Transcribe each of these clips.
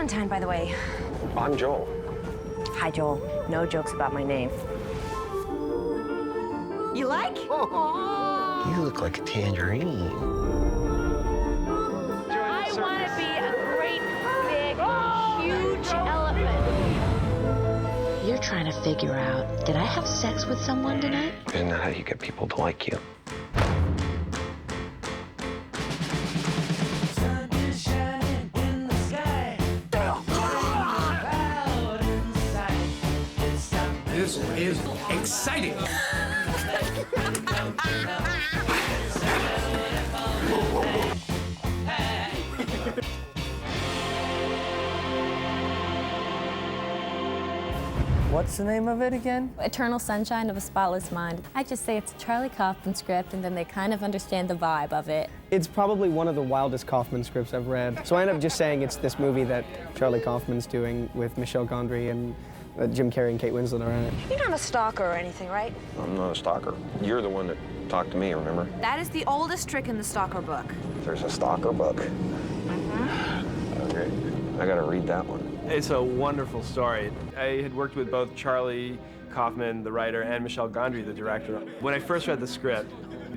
Clementine, by the way. I'm Joel. Hi, Joel. No jokes about my name. You like? You look like a tangerine. I want to be a great, big, huge elephant. You're trying to figure out, did I have sex with someone tonight? Isn't that how you get people to like you? This is exciting. What's the name of it again? Eternal Sunshine of a Spotless Mind. I just say it's a Charlie Kaufman script, and then they kind of understand the vibe of it. It's probably one of the wildest Kaufman scripts I've read. So I end up just saying it's this movie that Charlie Kaufman's doing with Michel Gondry and Jim Carrey and Kate Winslet are in it. You're not a stalker or anything, right? I'm not a stalker. You're the one that talked to me, remember? That is the oldest trick in the stalker book. There's a stalker book. Okay. I gotta read that one. It's a wonderful story. I had worked with both Charlie Kaufman, the writer, and Michel Gondry, the director. When I first read the script,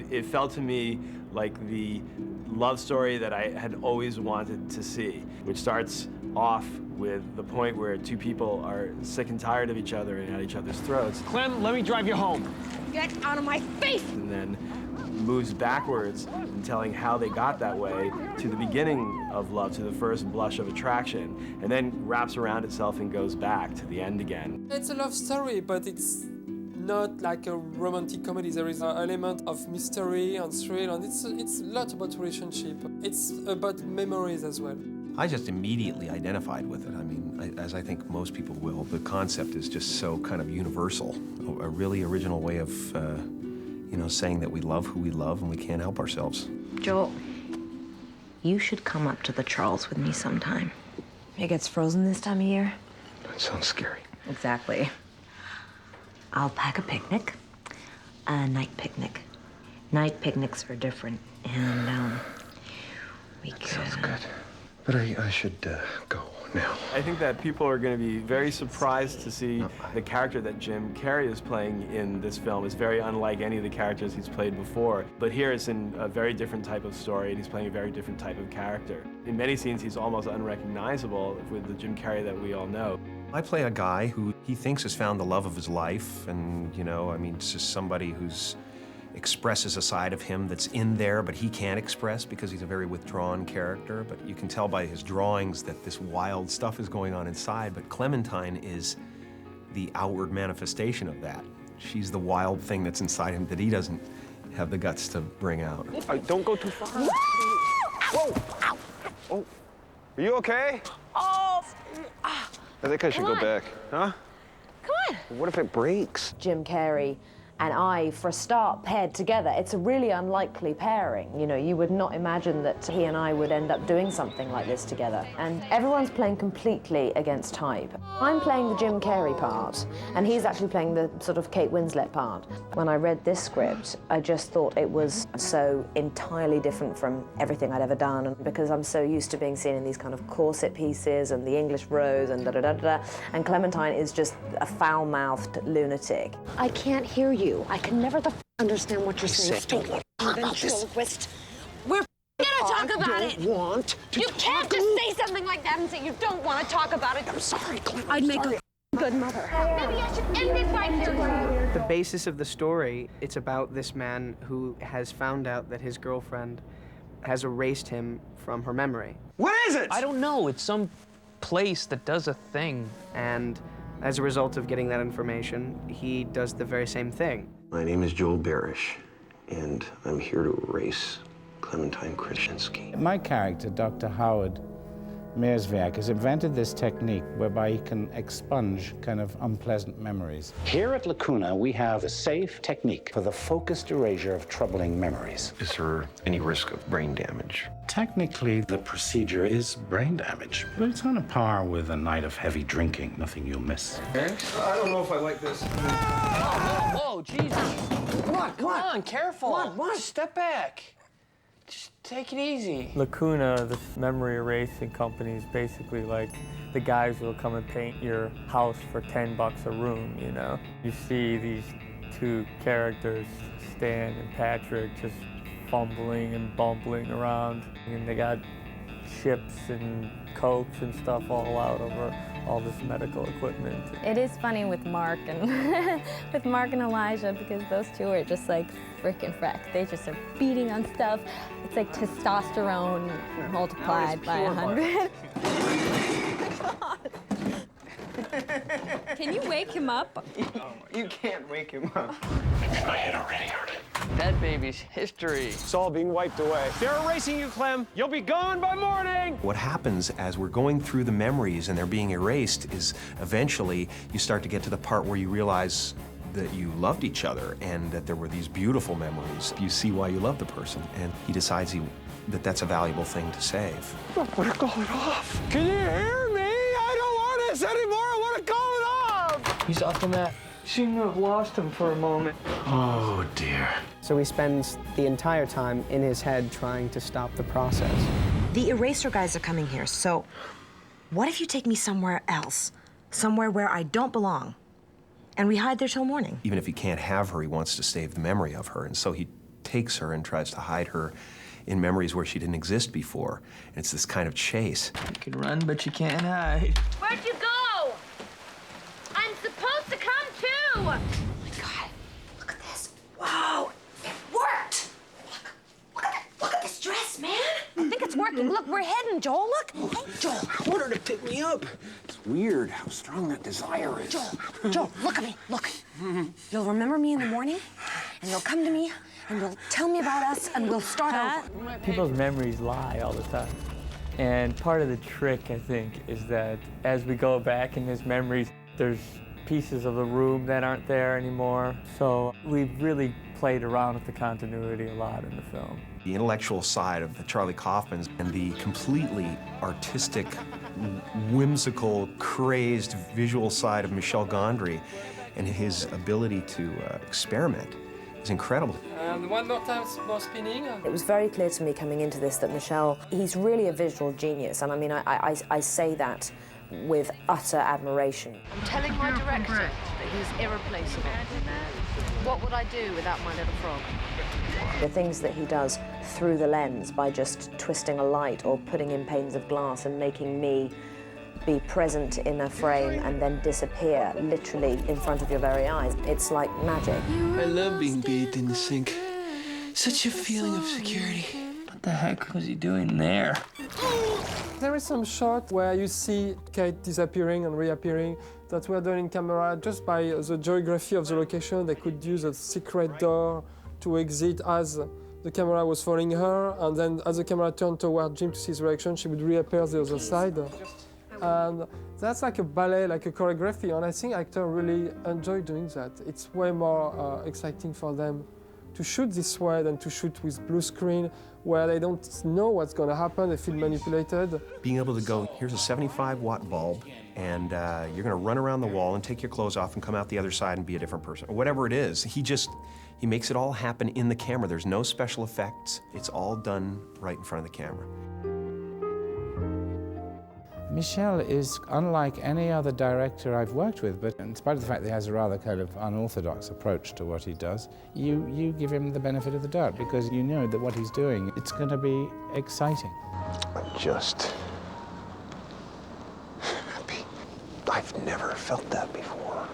it felt to me like the love story that I had always wanted to see, which starts off with the point where two people are sick and tired of each other and at each other's throats. Clem, let me drive you home. Get out of my face! And then moves backwards in telling how they got that way to the beginning of love, to the first blush of attraction, and then wraps around itself and goes back to the end again. It's a love story, but it's not like a romantic comedy. There is an element of mystery and thrill, and it's a lot about relationship. It's about memories as well. I just immediately identified with it. I mean, as I think most people will, the concept is just so kind of universal, a really original way of, you know, saying that we love who we love and we can't help ourselves. Joel, you should come up to the Charles with me sometime. It gets frozen this time of year. That sounds scary. Exactly. I'll pack a picnic, a night picnic. Night picnics are different, and we could... Sounds good. But I should go now. I think that people are going to be very surprised to see the character that Jim Carrey is playing in this film is very unlike any of the characters he's played before. But here it's in a very different type of story, and he's playing a very different type of character. In many scenes, he's almost unrecognizable with the Jim Carrey that we all know. I play a guy who he thinks has found the love of his life, and, you know, I mean, it's just somebody who's expresses a side of him that's in there, but he can't express because he's a very withdrawn character. But you can tell by his drawings that this wild stuff is going on inside. But Clementine is the outward manifestation of that. She's the wild thing that's inside him that he doesn't have the guts to bring out. Don't go too far. Whoa! Ow. Oh, are you okay? Oh! I think I should go back. Huh? Come on! What if it breaks? Jim Carrey and I, for a start, paired together. It's a really unlikely pairing. You know, you would not imagine that he and I would end up doing something like this together. And everyone's playing completely against type. I'm playing the Jim Carrey part, and he's actually playing the sort of Kate Winslet part. When I read this script, I just thought it was so entirely different from everything I'd ever done, and because I'm so used to being seen in these kind of corset pieces and the English rose and da-da-da-da, and Clementine is just a foul-mouthed lunatic. I can't hear you. I can never understand what you're saying. Don't want to talk about this. We're gonna talk about it! Want to You can't just say something like that and say you don't want to talk about it. I'm sorry, Clem. I'd make a good mother. Maybe I should end it right here. The basis of the story, it's about this man who has found out that his girlfriend has erased him from her memory. What is it? I don't know. It's some place that does a thing. And as a result of getting that information, he does the very same thing. My name is Joel Barish, and I'm here to erase Clementine Krasinski. My character, Dr. Howard Mierzwiak, has invented this technique whereby he can expunge kind of unpleasant memories. Here at Lacuna, we have a safe technique for the focused erasure of troubling memories. Is there any risk of brain damage? Technically, the procedure is brain damage, but it's on a par with a night of heavy drinking. Nothing you'll miss. I don't know if I like this. Whoa, Jesus. Come on, Come on, careful. Come on. Step back. Take it easy. Lacuna, the memory erasing company, is basically like the guys who will come and paint your house for $10 a room, you know? You see these two characters, Stan and Patrick, just fumbling and bumbling around. And they got ships and cokes and stuff all out over all this medical equipment. It is funny with Mark and with Mark and Elijah, because those two are just like frickin' freck. They just are beating on stuff. It's like testosterone multiplied by 100. Can you wake him up? You can't wake him up. I'm in my head already, Arden. That baby's history. It's all being wiped away. They're erasing you, Clem. You'll be gone by morning. What happens as we're going through the memories and they're being erased is eventually you start to get to the part where you realize that you loved each other and that there were these beautiful memories. You see why you love the person, and he decides that that's a valuable thing to save. I want to call it off. Can you hear me? I don't want this anymore. I want to call it off. He's off the mat. Seemed to have lost him for a moment. Oh, dear. So he spends the entire time in his head trying to stop the process. The eraser guys are coming here, so what if you take me somewhere else? Somewhere where I don't belong, and we hide there till morning? Even if he can't have her, he wants to save the memory of her, and so he takes her and tries to hide her in memories where she didn't exist before. And it's this kind of chase. You can run, but you can't hide. Where'd you go? I'm supposed to come too. Oh my God, look at this. Whoa, it worked. Look at this dress, man. I think it's working. Look, we're heading, Joel. Look. Hey, Joel. I want her to pick me up. It's weird how strong that desire is. Joel, look at me. Look. You'll remember me in the morning, and you'll come to me, and you'll tell me about us, and we'll start over. People's memories lie all the time. And part of the trick, I think, is that as we go back in his memories, there's pieces of the room that aren't there anymore. So we've really played around with the continuity a lot in the film. The intellectual side of the Charlie Kaufmans and the completely artistic, whimsical, crazed visual side of Michel Gondry and his ability to experiment is incredible. And one more time, more spinning. It was very clear to me coming into this that Michel, he's really a visual genius. And I mean, I say that with utter admiration. I'm telling my director that he's irreplaceable. What would I do without my little frog? The things that he does through the lens by just twisting a light or putting in panes of glass and making me be present in a frame and then disappear literally in front of your very eyes. It's like magic. I love being bathed in the sink. Such a feeling of security. What the heck was he doing there? There is some shot where you see Kate disappearing and reappearing that were done in camera just by the geography of the location. They could use a secret door to exit as the camera was following her, and then as the camera turned toward Jim to see his reaction, she would reappear the other side. And that's like a ballet, like a choreography, and I think actors really enjoy doing that. It's way more exciting for them to shoot this way than to shoot with blue screen, where they don't know what's going to happen, they feel manipulated. Being able to go, here's a 75-watt bulb, and you're going to run around the wall and take your clothes off and come out the other side and be a different person, or whatever it is. He makes it all happen in the camera. There's no special effects. It's all done right in front of the camera. Michel is unlike any other director I've worked with, but in spite of the fact that he has a rather kind of unorthodox approach to what he does, you give him the benefit of the doubt because you know that what he's doing, it's going to be exciting. I'm just happy. I've never felt that before.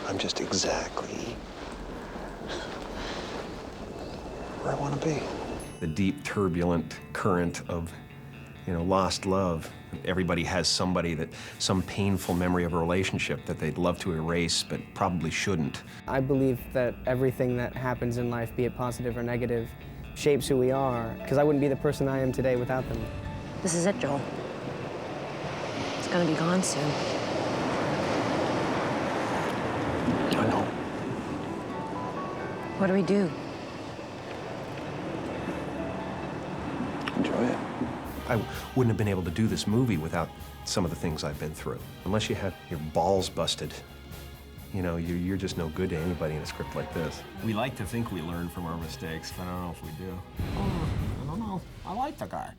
I'm just exactly where I want to be. The deep, turbulent current of, lost love. Everybody has some painful memory of a relationship that they'd love to erase, but probably shouldn't. I believe that everything that happens in life, be it positive or negative, shapes who we are, because I wouldn't be the person I am today without them. This is it, Joel. It's gonna be gone soon. I know. What do we do? Enjoy it. I wouldn't have been able to do this movie without some of the things I've been through. Unless you had your balls busted, You know, you're just no good to anybody in a script like this. We like to think we learn from our mistakes, but I don't know if we do. Oh, I don't know. I like the guy.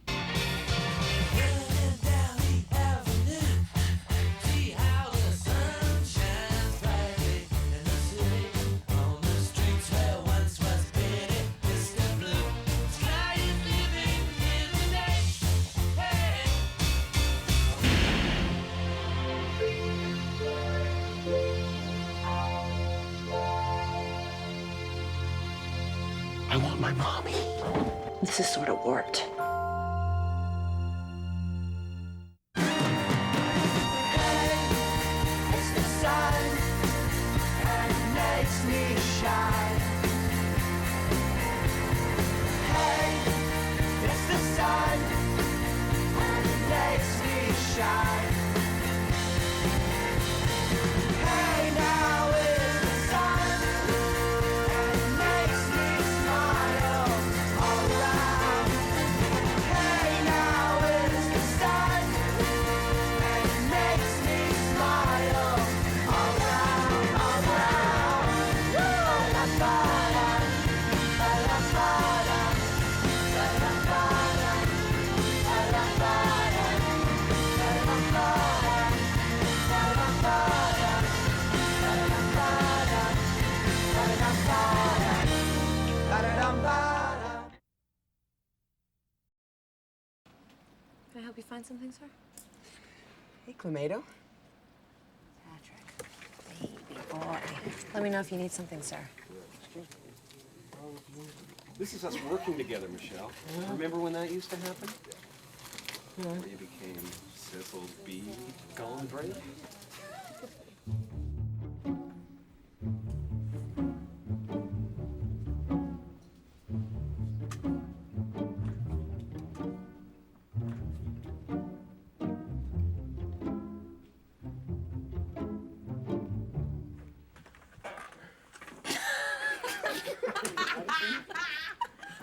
I want my mommy. This is sort of warped. It's the sun, and it makes me shine. Hey, it's the sun, and it makes me shine. Hey, now it's the sun, and it makes me smile all around. Hey, now it's the sun, and it makes me smile all around, all around. Ba-da-ba-da, ba-da-ba-da, ba-da-ba-da, ba-da-ba-da, ba-da-ba-da, ba-da-ba-da, ba-da-ba-da, ba-da-ba-da, ba-da-ba-da. Can I help you find something, sir? Hey, Clamato. Baby boy. Let me know if you need something, sir. This is us working together, Michelle. Remember when that used to happen? Where you became Cecil B. Gondry?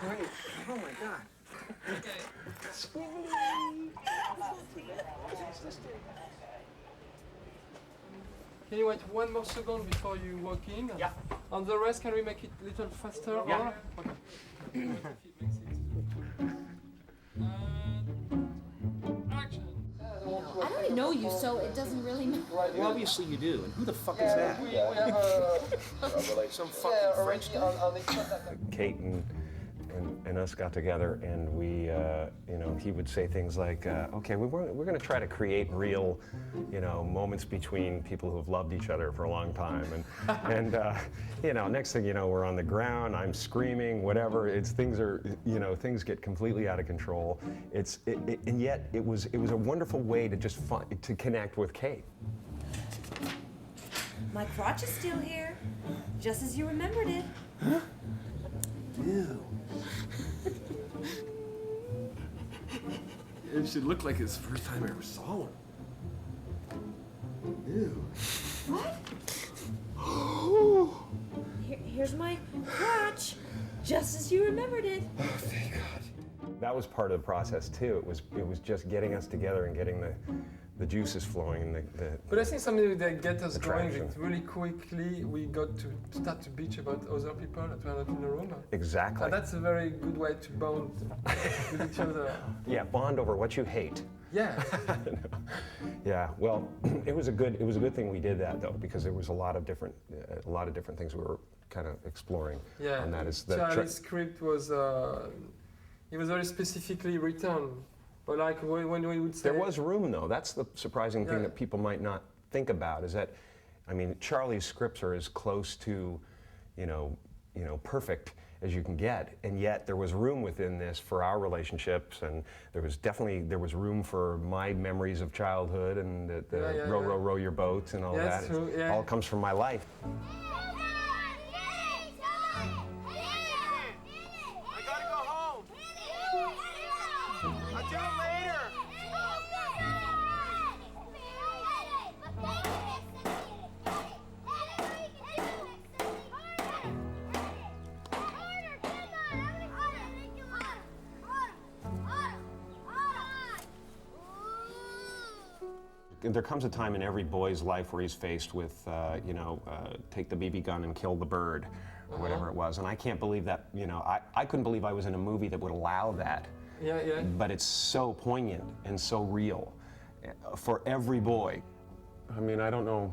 Great. Oh my God. Can you wait 1 more second before you walk in? Yeah. On the rest, can we make it a little faster? Yeah. Or? Okay. Action. I don't know you, so it doesn't really matter. Well, obviously you do. And who the fuck is that? We have Some fucking French guy? Kate and us got together, and we, you know, he would say things like, okay, we're going to try to create real, you know, moments between people who have loved each other for a long time. And you know, next thing you know, we're on the ground, I'm screaming, whatever. Things are, you know, things get completely out of control. And yet it was a wonderful way to just to connect with Kate. My crotch is still here, just as you remembered it. Ew. It should look like it's the first time I ever saw one. Ew. What? Here's my crotch, just as you remembered it. Oh, thank God. That was part of the process too. It was just getting us together and getting the juices flowing and But I think something that gets us going attraction. is really quickly we got to start to bitch about other people that were not in the room. Exactly. And that's a very good way to bond with each other. Yeah, bond over what you hate. Yeah. Yeah. Well, it was a good thing we did that though, because there was a lot of different things we were kind of exploring. Yeah. And that is Charlie's script was it was very specifically written. But like when we would say... There was room though. That's the surprising thing that people might not think about is that, I mean, Charlie's scripts are as close to, you know, perfect as you can get, and yet there was room within this for our relationships, and there was room for my memories of childhood and the row your boat and all that. True, It all comes from my life. there comes a time in every boy's life where he's faced with, take the BB gun and kill the bird, or whatever it was. And I can't believe that, I couldn't believe I was in a movie that would allow that. Yeah, yeah. But it's so poignant and so real for every boy. I mean, I don't know,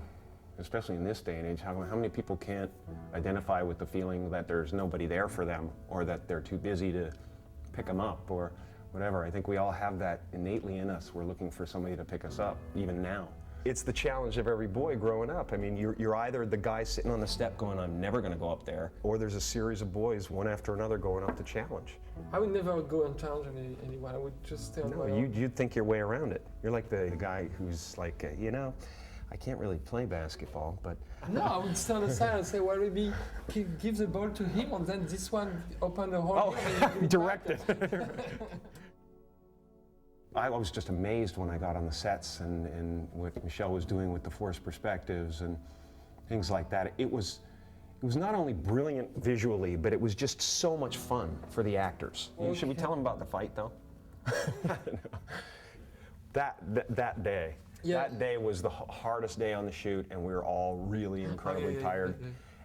especially in this day and age, how many people can't identify with the feeling that there's nobody there for them, or that they're too busy to pick them up, or whatever. I think we all have that innately in us. We're looking for somebody to pick us up, even now. It's the challenge of every boy growing up. I mean, you're either the guy sitting on the step going, I'm never gonna go up there, or there's a series of boys, one after another, going up the challenge. I would never go and challenge anyone. I would just stay on my No, own. you'd think your way around it. You're like the guy who's like, I can't really play basketball, but... No, I would stand on the side and say, well, maybe give the ball to him, and then this one open the hole. Oh, direct it. I was just amazed when I got on the sets and what Michel was doing with the forced perspectives and things like that. It was not only brilliant visually, but it was just so much fun for the actors. Okay. Should we tell them about the fight, though? That day. Yeah. That day was the hardest day on the shoot, and we were all really incredibly tired.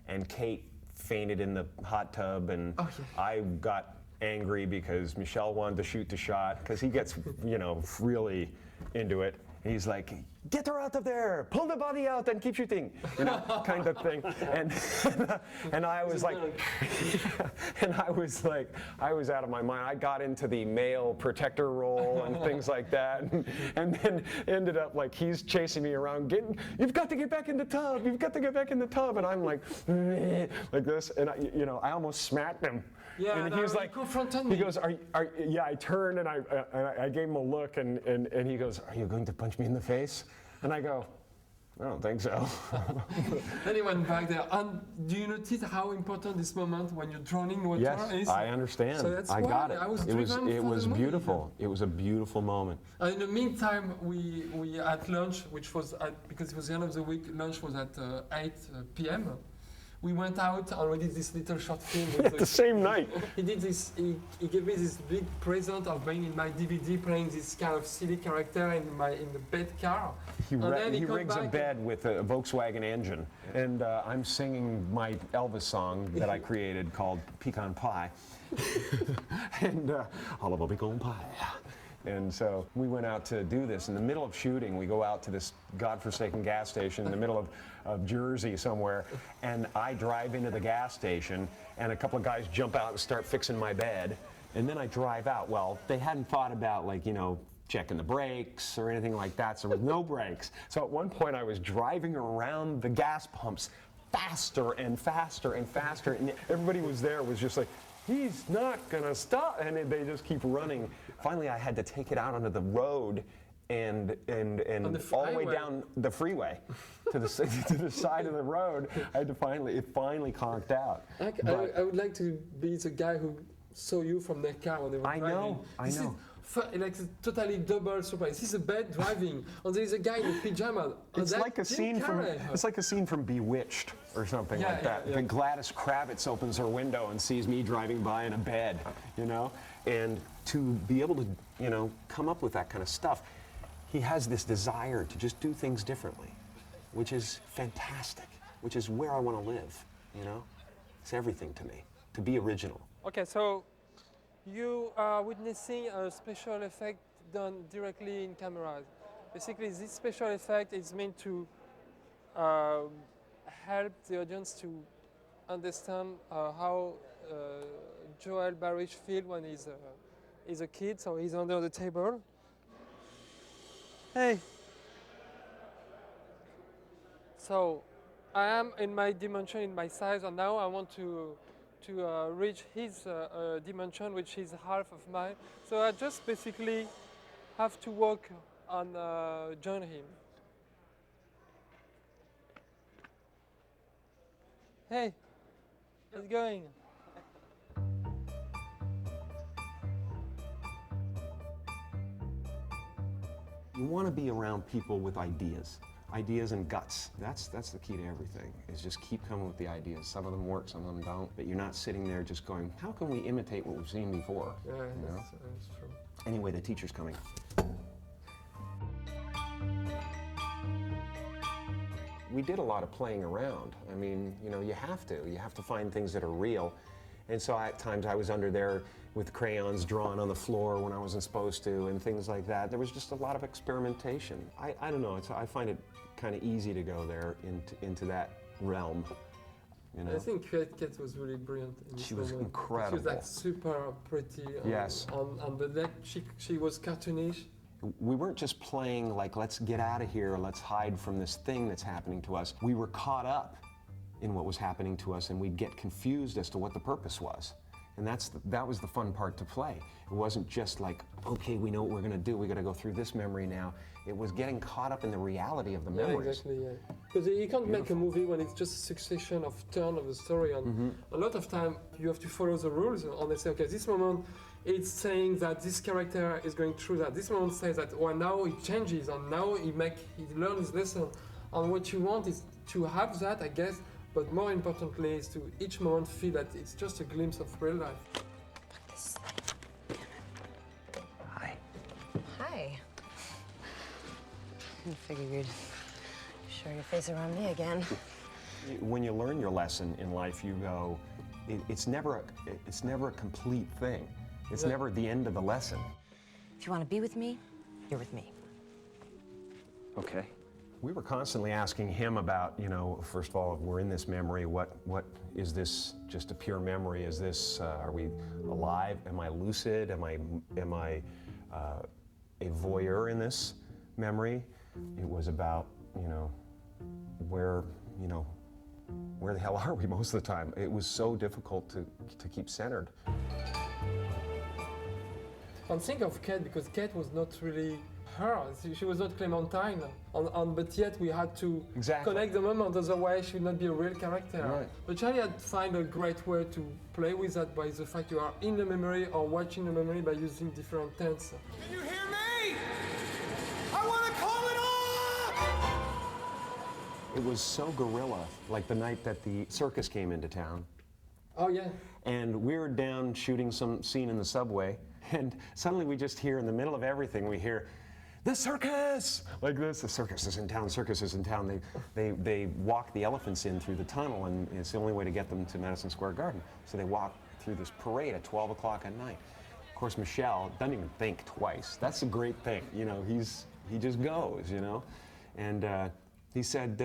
And Kate fainted in the hot tub, and I got angry because Michel wanted to shoot the shot, because he gets, really into it. And he's like, get her out of there, pull the body out and keep shooting, kind of thing. And I was like, I was out of my mind. I got into the male protector role and things like that, and then ended up like he's chasing me around, you've got to get back in the tub, you've got to get back in the tub, and I'm like this, and I almost smacked him. Yeah, and he's like, confronted me. he goes, yeah, I turned and I gave him a look, and he goes, are you going to punch me in the face? And I go, I don't think so. Then he went back there. And do you notice how important this moment when you're drowning water Yes, is? I understand. So that's I why got it. I was It was driven beautiful. It was a beautiful moment. And in the meantime, we had lunch, which was because it was the end of the week. Lunch was at 8 p.m. We went out and we did this little short film. At the same night. He did this. He gave me this big present of being in my DVD, playing this kind of silly character in the bed car. He rigs a bed with a Volkswagen engine, and I'm singing my Elvis song that I created called Pecan Pie, and all of a pecan pie. And so we went out to do this. In the middle of shooting, we go out to this godforsaken gas station in the middle of Jersey somewhere, and I drive into the gas station, and a couple of guys jump out and start fixing my bed, and then I drive out. Well, they hadn't thought about, checking the brakes or anything like that, so there was no brakes. So at one point, I was driving around the gas pumps faster and faster and faster, and everybody was just like, he's not gonna stop, and they just keep running. Finally, I had to take it out onto the road and all the way down the freeway to the side of the road. It finally conked out. I would like to be the guy who saw you from their car when they were driving. I know. Like a totally double surprise. This is a bed driving, and there is a guy in pajama. It's like a scene from Bewitched or something like that. Yeah. But Gladys Kravitz opens her window and sees me driving by in a bed, and to be able to, come up with that kind of stuff, he has this desire to just do things differently, which is fantastic, which is where I want to live, It's everything to me, to be original. Okay, so you are witnessing a special effect done directly in cameras. Basically, this special effect is meant to help the audience to understand how Joel Barish feels when he's a kid, so he's under the table. Hey! So, I am in my dimension, in my size, and now I want to reach his dimension, which is half of mine. So I just basically have to walk and join him. Hey, how's it going? You want to be around people with ideas and guts. That's the key to everything, is just keep coming with the ideas. Some of them work, some of them don't, but you're not sitting there just going, how can we imitate what we've seen before? Yeah, that's true. Anyway, the teacher's coming. we did a lot of playing around. I mean, you know, you have to find things that are real. And so at times I was under there with crayons drawn on the floor when I wasn't supposed to and things like that. There was just a lot of experimentation. I don't know, I find it kind of easy to go there into that realm. You know? I think Kate was really brilliant in this She was moment. incredible. She was like super pretty. Yes. On the deck, she was cartoonish. We weren't just playing like, let's get out of here, let's hide from this thing that's happening to us. We were caught up in what was happening to us, and we'd get confused as to what the purpose was. And that was the fun part to play. It wasn't just like, okay, we know what we're gonna do, we gotta go through this memory now. It was getting caught up in the reality of the memories. Yeah, exactly, yeah. Because you can't make a movie when it's just a succession of turn of the story, and a lot of time you have to follow the rules, and they say, okay, this moment it's saying that this character is going through that. This moment says that, well, now it changes, and now he learns his lesson. And what you want is to have that, I guess, but more importantly is to each moment feel that it's just a glimpse of real life. Hi. Hi. I figured you'd show your face around me again. When you learn your lesson in life, you go, it's never a complete thing. It's never the end of the lesson. If you want to be with me, you're with me. Okay. We were constantly asking him about, you know, first of all, if we're in this memory, what is this just a pure memory? Is this, are we alive? Am I lucid? Am I a voyeur in this memory? It was about, you know, where the hell are we most of the time? It was so difficult to keep centered. And think of Kate, because Kate was not really her. She was not Clementine, but yet we had to connect the moment, otherwise she would not be a real character. Right. But Charlie had to find a great way to play with that by the fact you are in the memory or watching the memory by using different tense. Can you hear me? I want to call it off! It was so guerrilla, like the night that the circus came into town. Oh, yeah. And we were down shooting some scene in the subway, and suddenly we just hear in the middle of everything, we hear, the circus! Like this, the circus is in town, circus is in town. They walk the elephants in through the tunnel, and it's the only way to get them to Madison Square Garden. So they walk through this parade at 12 o'clock at night. Of course, Michel doesn't even think twice. That's a great thing, you know, he just goes, you know? And he said,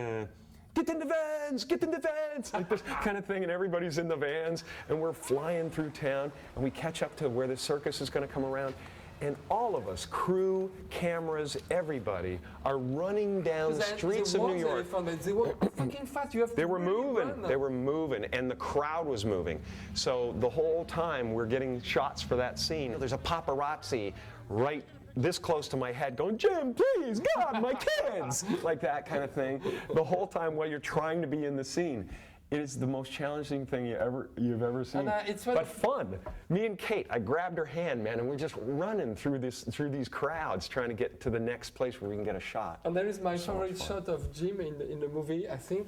get in the vans, like this kind of thing, and everybody's in the vans, and we're flying through town, and we catch up to where the circus is gonna come around, and all of us, crew, cameras, everybody, are running down the streets of New York. They were fucking fast. They were moving, and the crowd was moving. So the whole time we're getting shots for that scene. There's a paparazzi right this close to my head going, Jim, please, God, my kids! Like that kind of thing. The whole time while you're trying to be in the scene. It is the most challenging thing you've ever seen, but fun. Me and Kate, I grabbed her hand, man, and we're just running through these crowds trying to get to the next place where we can get a shot. And there is my favorite shot of Jim in the movie, I think.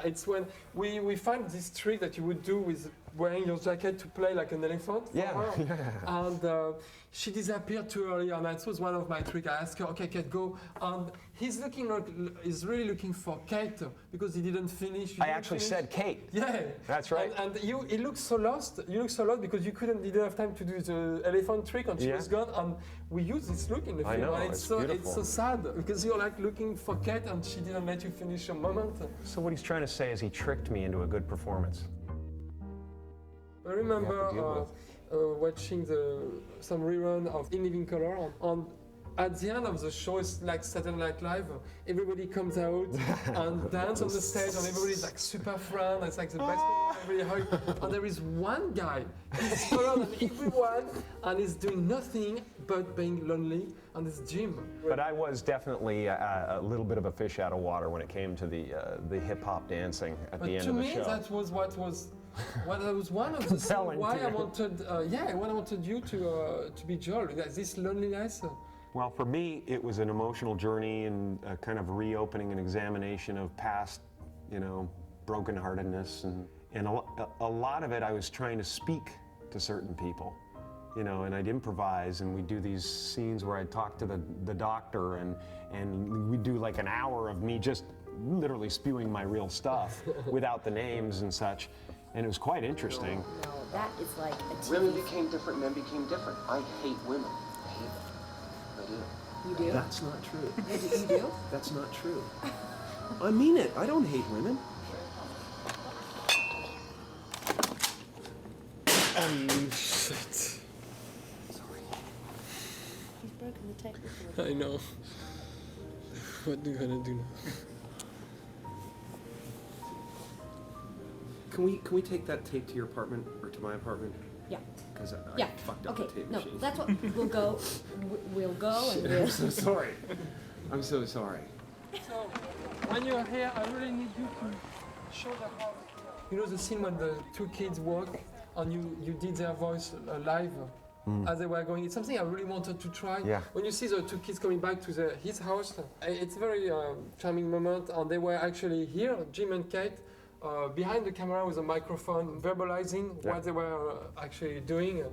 It's when we find this trick that you would do with wearing your jacket to play like an elephant for her. And she disappeared too early, and that was one of my tricks. I asked her, okay, Kate, go. And he's really looking for Kate because he didn't finish. I actually said Kate. Yeah. That's right. And he looked so lost. You look so lost because you didn't have time to do the elephant trick, and she was gone. And we use this look in the film. I know, and it's beautiful. It's so sad because you're like looking for Kate, and she didn't let you finish your moment. So what he's trying to say is he tricked me into a good performance. I remember watching some rerun of In Living Color, and at the end of the show, it's like Saturday Night Live. Everybody comes out and dance on the stage, and everybody's like super friend. It's like the best moment, everybody hug. And there is one guy, he's taller than everyone, and he's doing nothing but being lonely, and it's Jim. But I was definitely a little bit of a fish out of water when it came to the hip hop dancing at the end of the show. To me, that was what was one of the things why I wanted you to be Joel. This loneliness. Well, for me, it was an emotional journey and a kind of reopening and examination of past, brokenheartedness, and a lot of it I was trying to speak to certain people, and I'd improvise, and we'd do these scenes where I'd talk to the doctor, and we'd do like an hour of me just literally spewing my real stuff without the names and such, and it was quite interesting. No, that is like a TV. Women became different, men became different. I hate women. I hate them. I do. You do? That's not true. You do? That's not true. I mean it. I don't hate women. Shit. You've broken the tape before. I know. What are you gonna do now? Can we take that tape to your apartment or to my apartment? Yeah. Because I Yeah. fucked up Okay. the tape No, machine. that's what we'll go. We'll go and Shit, we'll. I'm so sorry. I'm so sorry. So, when you're here, I really need you to show the house. You know the scene when the two kids walk and you did their voice live as they were going. It's something I really wanted to try. Yeah. When you see the two kids coming back to his house, it's a very charming moment, and they were actually here, Jim and Kate, behind the camera with a microphone, verbalizing what they were actually doing.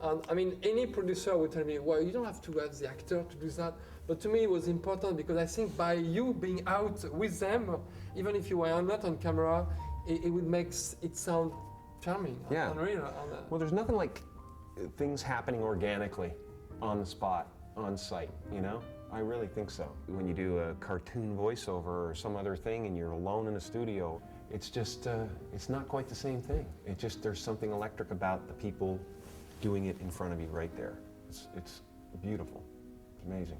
And I mean, any producer would tell me, well, you don't have to ask the actor to do that. But to me, it was important because I think by you being out with them, even if you were not on camera, it would make it sound charming and real. Well, there's nothing like things happening organically on the spot, on site, you know? I really think so. When you do a cartoon voiceover or some other thing and you're alone in a studio, it's just, it's not quite the same thing. It just, there's something electric about the people doing it in front of you right there. It's beautiful. It's amazing.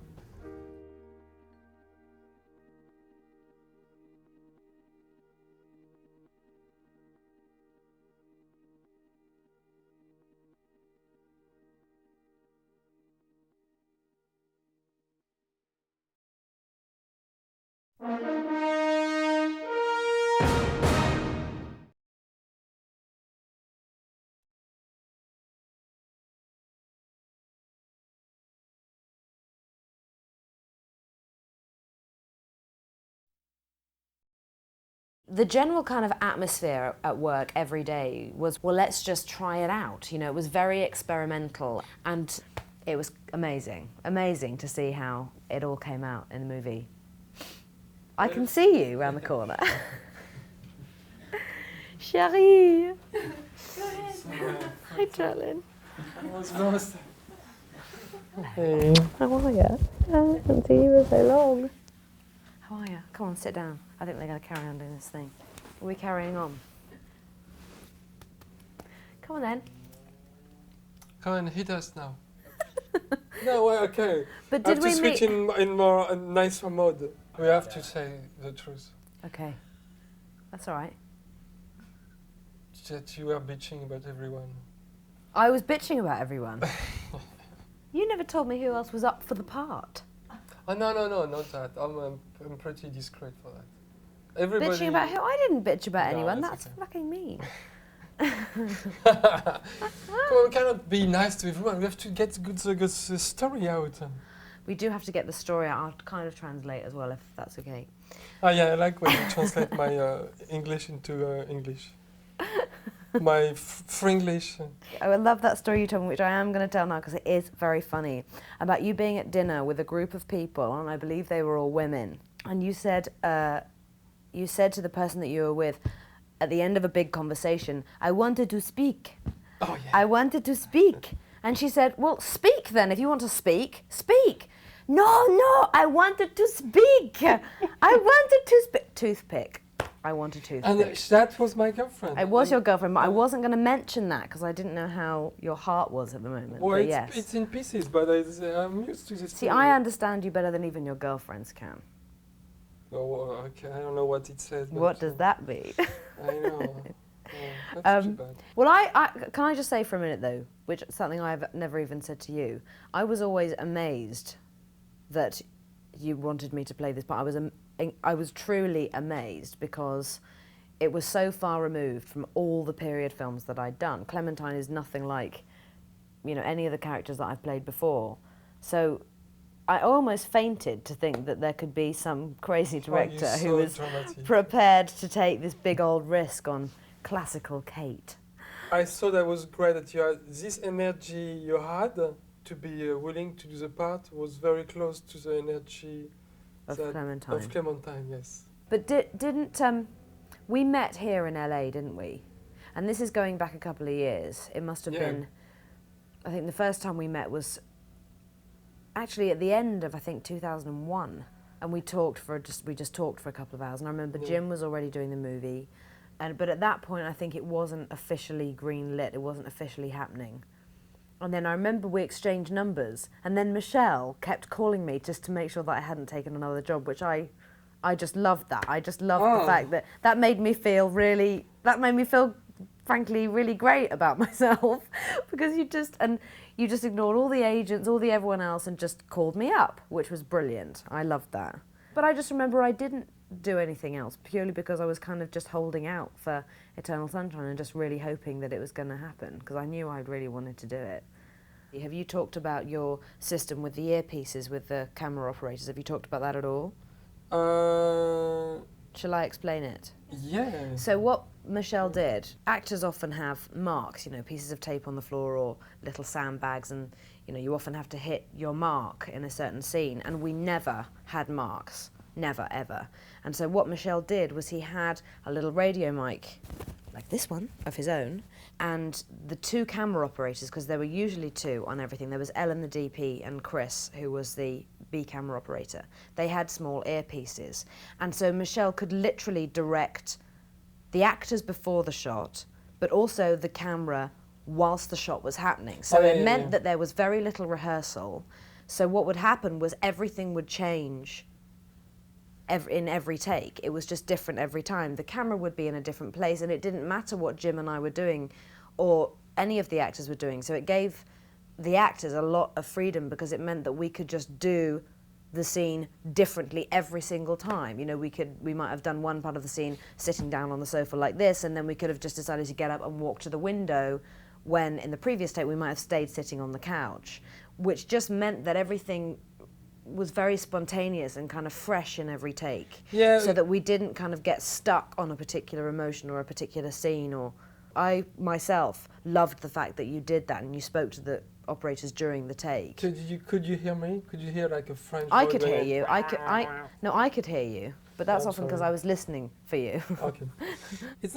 The general kind of atmosphere at work every day was, well, let's just try it out. You know, it was very experimental, and it was amazing. Amazing to see how it all came out in the movie. I can see you around the corner. Chérie! Go ahead. Hi, darling. Hey. How are you? I haven't seen you in so long. How are you? Come on, sit down. I think they're going to carry on doing this thing. Are we carrying on? Come on then. Come and hit us now. No, well, okay. But I have did to we switch meet- in more a nicer mode. We have to say the truth. Okay. That's all right. That you were bitching about everyone. I was bitching about everyone. You never told me who else was up for the part. Oh, no, not that. I'm pretty discreet for that. Everybody... Bitching about who? I didn't bitch about No, anyone. that's That's fucking mean. Come on, we cannot be nice to everyone. We have to get the story out. We do have to get the story out. I'll kind of translate as well, if that's okay. Ah, yeah, I like when you translate my English into English. My Fringlish. I would love that story you told me, which I am going to tell now because it is very funny, about you being at dinner with a group of people, and I believe they were all women, and you said to the person that you were with, at the end of a big conversation, I wanted to speak. Oh, yeah. I wanted to speak. And she said, well, speak then. If you want to speak, speak. No, I wanted to speak. I wanted to speak. Toothpick. I want a toothpick. And that was my girlfriend. It was your girlfriend, but I wasn't going to mention that because I didn't know how your heart was at the moment. Well, but it's, yes. it's in pieces, but I'm used to this. See, I understand you better than even your girlfriends can. Oh, okay. I don't know what it says. What does that mean? I know. Oh, that's too bad. Well, I can I just say for a minute though, which is something I've never even said to you. I was always amazed that you wanted me to play this part. I was truly amazed because it was so far removed from all the period films that I'd done. Clementine is nothing like, you know, any of the characters that I've played before. So I almost fainted to think that there could be some crazy director who was prepared to take this big old risk on classical Kate. I thought that was great that you had this energy you had to be willing to do the part was very close to the energy of Clementine. Of Clementine, yes. But didn't we met here in LA, didn't we? And this is going back a couple of years. It must have been, I think the first time we met was actually at the end of, I think, 2001. And we talked for we just talked for a couple of hours. And I remember Jim was already doing the movie. But at that point, I think it wasn't officially green-lit. It wasn't officially happening. And then I remember we exchanged numbers. And then Michelle kept calling me just to make sure that I hadn't taken another job, which I just loved that. I just loved the fact that made me feel frankly really great about myself, because you just ignored all the agents, all the everyone else, and just called me up, which was brilliant. I loved that. But I just remember I didn't do anything else, purely because I was kind of just holding out for Eternal Sunshine and just really hoping that it was going to happen, because I knew I really wanted to do it. Have you talked about your system with the earpieces with the camera operators? Have you talked about that at all? Shall I explain it? Yeah. So what Michelle did, actors often have marks, you know, pieces of tape on the floor or little sandbags, and you know, you often have to hit your mark in a certain scene, and we never had marks, never ever. And so what Michelle did was he had a little radio mic, like this one, of his own, and the two camera operators, because there were usually two on everything. There was Ellen, the DP, and Chris, who was the B camera operator. They had small earpieces. And so Michelle could literally direct the actors before the shot, but also the camera whilst the shot was happening. So it meant that there was very little rehearsal. So what would happen was everything would change in every take. It was just different every time. The camera would be in a different place, and it didn't matter what Jim and I were doing or any of the actors were doing. So it gave the actors a lot of freedom, because it meant that we could just do the scene differently every single time. You know, we might have done one part of the scene sitting down on the sofa like this, and then we could have just decided to get up and walk to the window, when in the previous take we might have stayed sitting on the couch, which just meant that everything was very spontaneous and kind of fresh in every take. Yeah. So that we didn't kind of get stuck on a particular emotion or a particular scene. Or I myself loved the fact that you did that and you spoke to the operators during the take. Could you hear me? Could you hear like a French? I could hear you. I could hear you. But that's often because I was listening for you. Okay. It's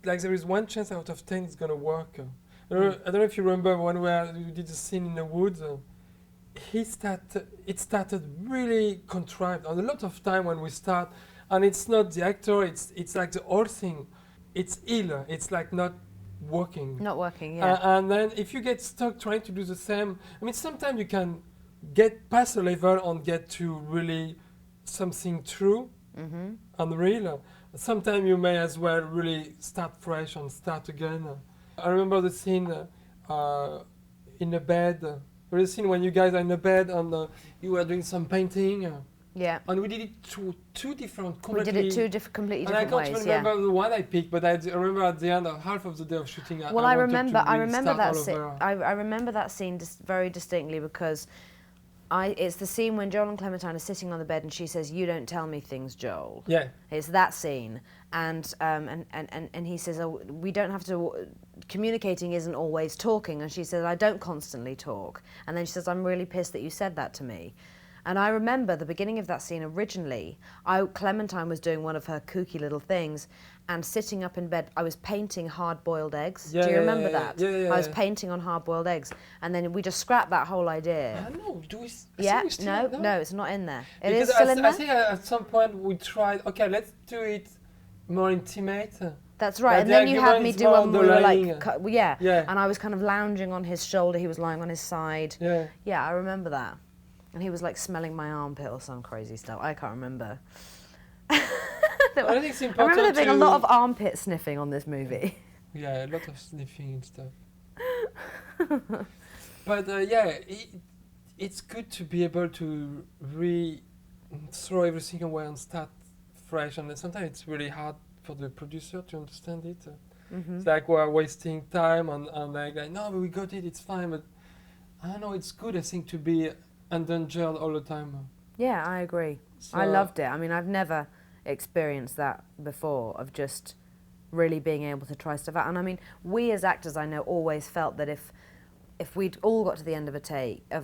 like there is one chance out of 10 it's gonna work. I don't know if you remember when we did a scene in the woods. It started really contrived, and a lot of time when we start, and it's not the actor, it's like the whole thing, it's ill, it's like not working. Not working, yeah. And then if you get stuck trying to do the same, I mean, sometimes you can get past a level and get to really something true and real. Sometimes you may as well really start fresh and start again. I remember the scene in the bed. There is a scene when you guys are in the bed and you were doing some painting. Yeah. And we did it two different completely. We did it completely different ways. And I can't remember the one I picked, but I remember at the end of half of the day of shooting. Well, I remember that scene. I remember that scene very distinctly, because it's the scene when Joel and Clementine are sitting on the bed and she says, "You don't tell me things, Joel." Yeah. It's that scene, and he says, "Oh, we don't have to. Communicating isn't always talking." And she says, "I don't constantly talk." And then she says, "I'm really pissed that you said that to me." And I remember the beginning of that scene originally, Clementine was doing one of her kooky little things, and sitting up in bed, I was painting hard-boiled eggs. Yeah, do you remember that? Yeah. I was painting on hard-boiled eggs, and then we just scrapped that whole idea. No, do we? Yeah, no, it's not in there. It is still in there? I think at some point we tried, okay, let's do it more intimate. That's right, and then you had me do one where we were like, and I was kind of lounging on his shoulder, he was lying on his side. Yeah, I remember that. And he was like smelling my armpit or some crazy stuff. I can't remember. I think it's important. I remember there being a lot of armpit sniffing on this movie. Yeah, a lot of sniffing and stuff. But it's good to be able to throw everything away and start fresh. And sometimes it's really hard for the producer to understand it. It's like we're wasting time and like, no, but we got it, it's fine. But I don't know, it's good, I think, to be endangered all the time. Yeah, I agree. So I loved it. I mean, I've never experienced that before, of just really being able to try stuff out. And I mean, we as actors, I know, always felt that if we'd all got to the end of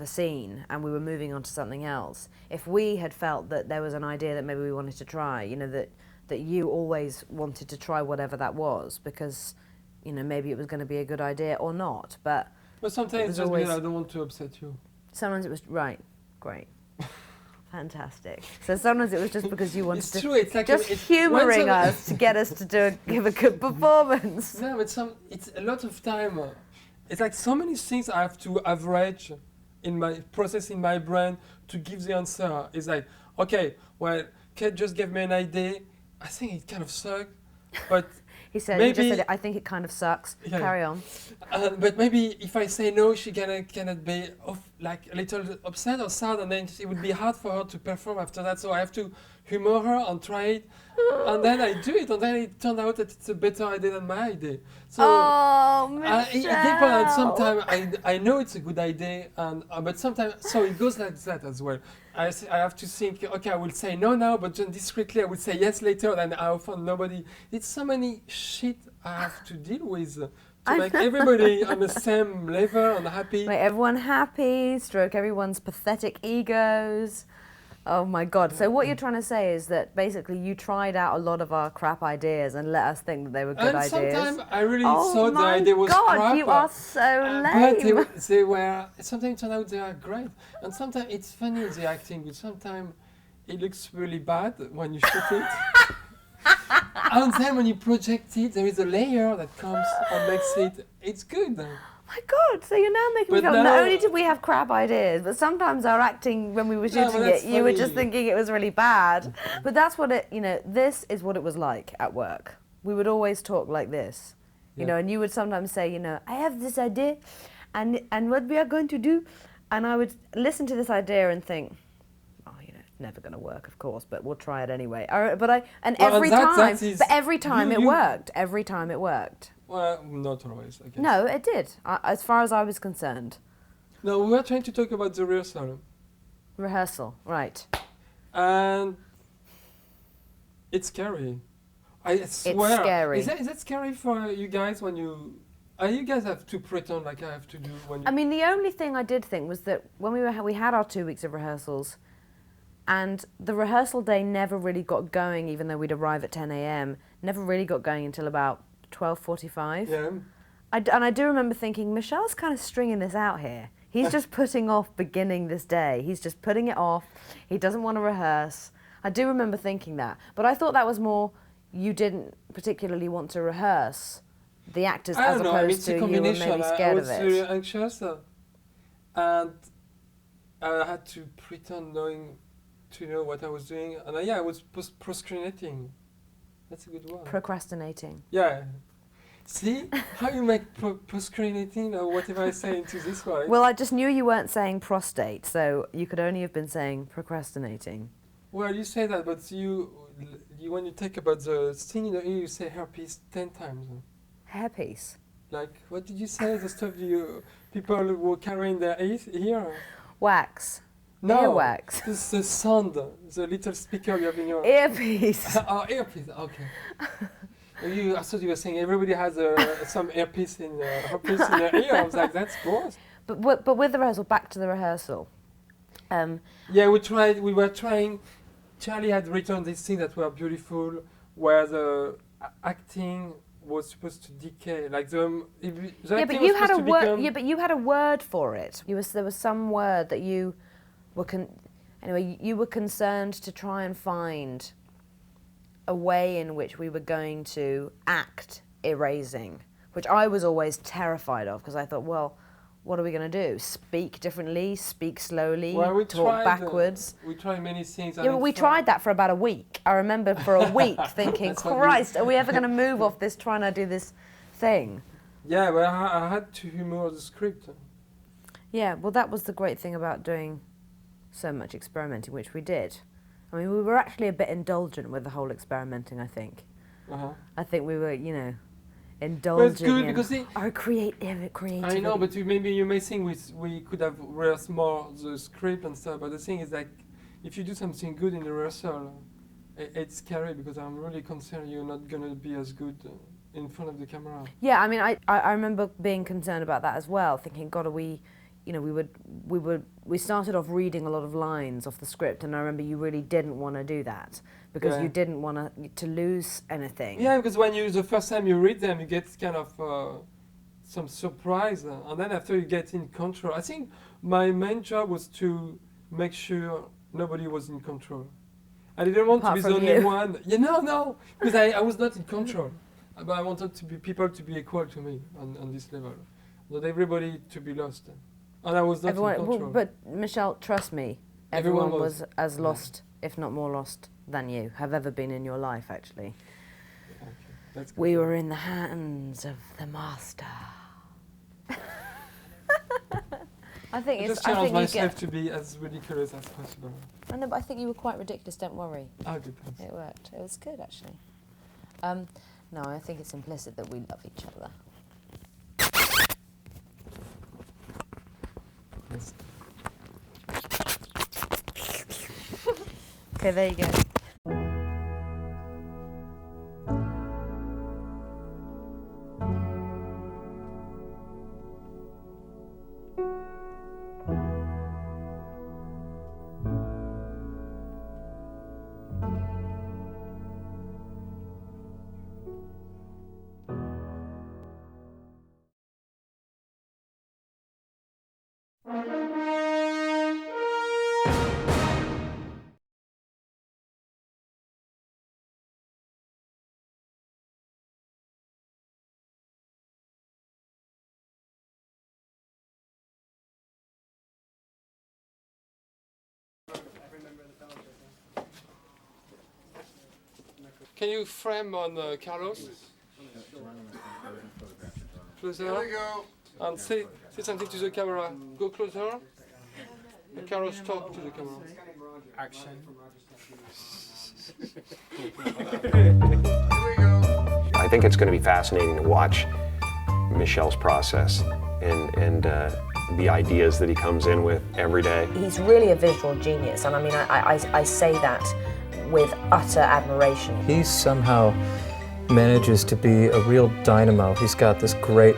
a scene and we were moving on to something else, if we had felt that there was an idea that maybe we wanted to try, you know, that you always wanted to try whatever that was because, you know, maybe it was going to be a good idea or not, but sometimes it's just always, because I don't want to upset you. Sometimes it was, right, great. Fantastic. So sometimes it was just because you wanted It's true, it's like just humouring us to get us to give a good performance. No, but it's a lot of time. It's like so many things I have to average in my process in my brain to give the answer. It's like, okay, well, Kate just gave me an idea. I think it kind of sucked, but he said, maybe, he just said, I think it kind of sucks. Yeah. Carry on. But maybe if I say no, she cannot be like a little upset or sad, and then it would be hard for her to perform after that. So I have to humor her and try it, and then I do it, and then it turned out that it's a better idea than my idea. So it depends. Sometimes I know it's a good idea, and but sometimes so it goes like that as well. I have to think, okay, I will say no now, but then discreetly I will say yes later, and I often nobody. It's so many shit I have to deal with to make everybody on the same level and happy. Make everyone happy, stroke everyone's pathetic egos. Oh my God. So what you're trying to say is that basically you tried out a lot of our crap ideas and let us think that they were good ideas. And sometimes I really thought the idea was crap. Oh my God, you are so lame. But they were, sometimes it turned out they are great. And sometimes it's funny in the acting, but sometimes it looks really bad when you shoot it. And then when you project it, there is a layer that comes and makes it's good. My God, so you're now making me feel not only did we have crap ideas, but sometimes our acting when we were shooting it, you were just thinking it was really bad. But that's what it, you know, this is what it was like at work. We would always talk like this, you know, and you would sometimes say, you know, I have this idea and what we are going to do. And I would listen to this idea and think, oh, you know, it's never going to work, of course, but we'll try it anyway. But every time it worked. Every time it worked. Well, not always, I guess. No, it did, as far as I was concerned. No, we were trying to talk about the rehearsal. Rehearsal, right. And it's scary. I swear. It's scary. Is that scary for you guys when you... you guys have to pretend like I have to do when you... I mean, the only thing I did think was that when we had our 2 weeks of rehearsals, and the rehearsal day never really got going, even though we'd arrive at 10 a.m., never really got going until about 12:45. Yeah. And I do remember thinking, Michelle's kind of stringing this out here. He's just putting off beginning this day. He's just putting it off. He doesn't want to rehearse. I do remember thinking that. But I thought that was more, you didn't particularly want to rehearse the actors as opposed to you were maybe scared of it. I was really anxious and I had to pretend to know what I was doing. And I was procrastinating. That's a good word. Procrastinating. Yeah. See how you make procrastinating or whatever I say into this word. Well, I just knew you weren't saying prostate, so you could only have been saying procrastinating. Well, you say that, but you when you talk about the thing in the ear, you say herpes 10 times. Hairpiece? Like, what did you say? The stuff people were carrying their ear? Wax. No, earwax. It's the sound, the little speaker you have in your... Earpiece. Oh, earpiece, okay. I thought you were saying everybody has some earpiece in their ear. I was like, that's gross. But with the rehearsal, back to the rehearsal. Yeah, we were trying, Charlie had written these things that were beautiful, where the acting was supposed to decay, like but you had a word. Yeah, but you had a word for it. There was some word that you were you were concerned to try and find a way in which we were going to act erasing, which I was always terrified of because I thought, well, what are we going to do? Speak differently, speak slowly, talk backwards. We tried many things. Yeah, but we tried that for about a week. I remember for a week thinking, Christ, are we ever going to move off this trying to do this thing? Yeah, but I had to humor the script. Yeah, well, that was the great thing about doing so much experimenting, which we did. I mean, we were actually a bit indulgent with the whole experimenting, I think. I think we were, indulging in our creativity. I know, but maybe you may think we could have rehearsed more the script and stuff, but the thing is, like, if you do something good in the rehearsal, it's scary because I'm really concerned you're not going to be as good in front of the camera. Yeah, I mean, I remember being concerned about that as well, thinking, God, are we, you know, we started off reading a lot of lines off the script, and I remember you really didn't want to do that because you didn't want to lose anything. Yeah, because when the first time you read them, you get kind of some surprise, and then after you get in control. I think my main job was to make sure nobody was in control. I didn't want to be the only one. Yeah, no, because I was not in control. But I wanted people to be equal to me on this level, not everybody to be lost. And I was not in control. But Michel, trust me, everyone was as lost, if not more lost, than you have ever been in your life, actually. Okay. We were in the hands of the master. I think I just challenge myself to be as ridiculous as possible. I know, but I think you were quite ridiculous, don't worry. Oh, depends. It worked. It was good, actually. No, I think it's implicit that we love each other. Yes. Okay, there you go. Can you frame on Carlos? Closer. There we go. And say something to the camera. Go closer. And Carlos, talk to the camera. Action. I think it's going to be fascinating to watch Michel's process and the ideas that he comes in with every day. He's really a visual genius, and I mean, I say that with utter admiration. He somehow manages to be a real dynamo. He's got this great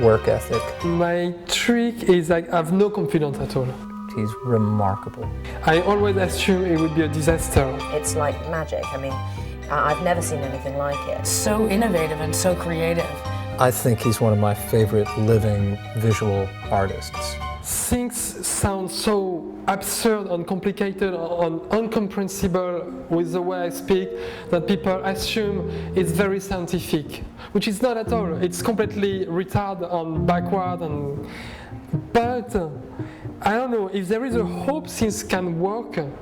work ethic. My trick is I have no confidence at all. He's remarkable. I always assume it would be a disaster. It's like magic. I mean, I've never seen anything like it. So innovative and so creative. I think he's one of my favorite living visual artists. Things sound so absurd and complicated and incomprehensible with the way I speak that people assume it's very scientific, which is not at all. It's completely retarded and backward. But I don't know, if there is a hope things can work and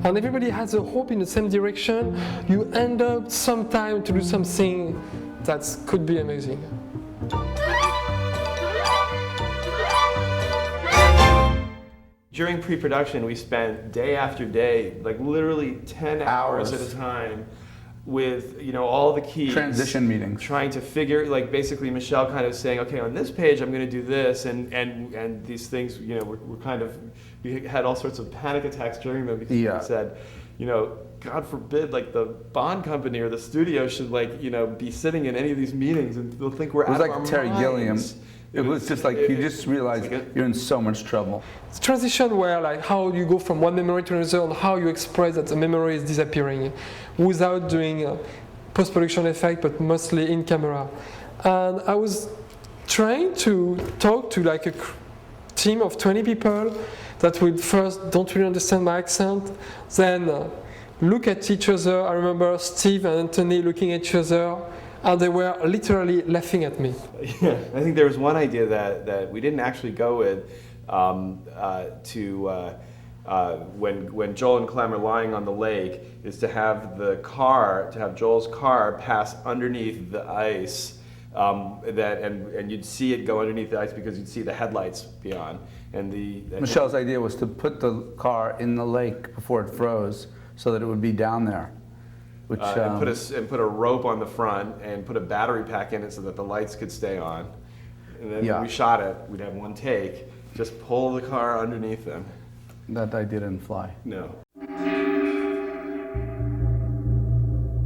everybody has a hope in the same direction, you end up sometime to do something that could be amazing. During pre-production, we spent day after day, like literally 10 hours at a time with, you know, all the keys. Transition meetings. Trying to figure, like basically Michel kind of saying, okay, on this page I'm going to do this, and these things, you know, we're kind of, we had all sorts of panic attacks during them because we said, you know, God forbid, like the Bond company or the studio should, like, you know, be sitting in any of these meetings and they'll think we're out of our minds. It was like Terry Gilliam. It was just like, you just realize you're in so much trouble. It's transition where, like, how you go from one memory to another and how you express that the memory is disappearing without doing post-production effect, but mostly in camera. And I was trying to talk to like a team of 20 people that would first don't really understand my accent, then look at each other. I remember Steve and Anthony looking at each other, and they were literally laughing at me. Yeah, I think there was one idea that we didn't actually go with when Joel and Clem are lying on the lake, is to have Joel's car pass underneath the ice, and you'd see it go underneath the ice because you'd see the headlights beyond. And Michel's idea was to put the car in the lake before it froze, so that it would be down there. Which, and put a rope on the front and put a battery pack in it so that the lights could stay on. And then when we shot it, we'd have one take, just pull the car underneath them. That idea didn't fly. No.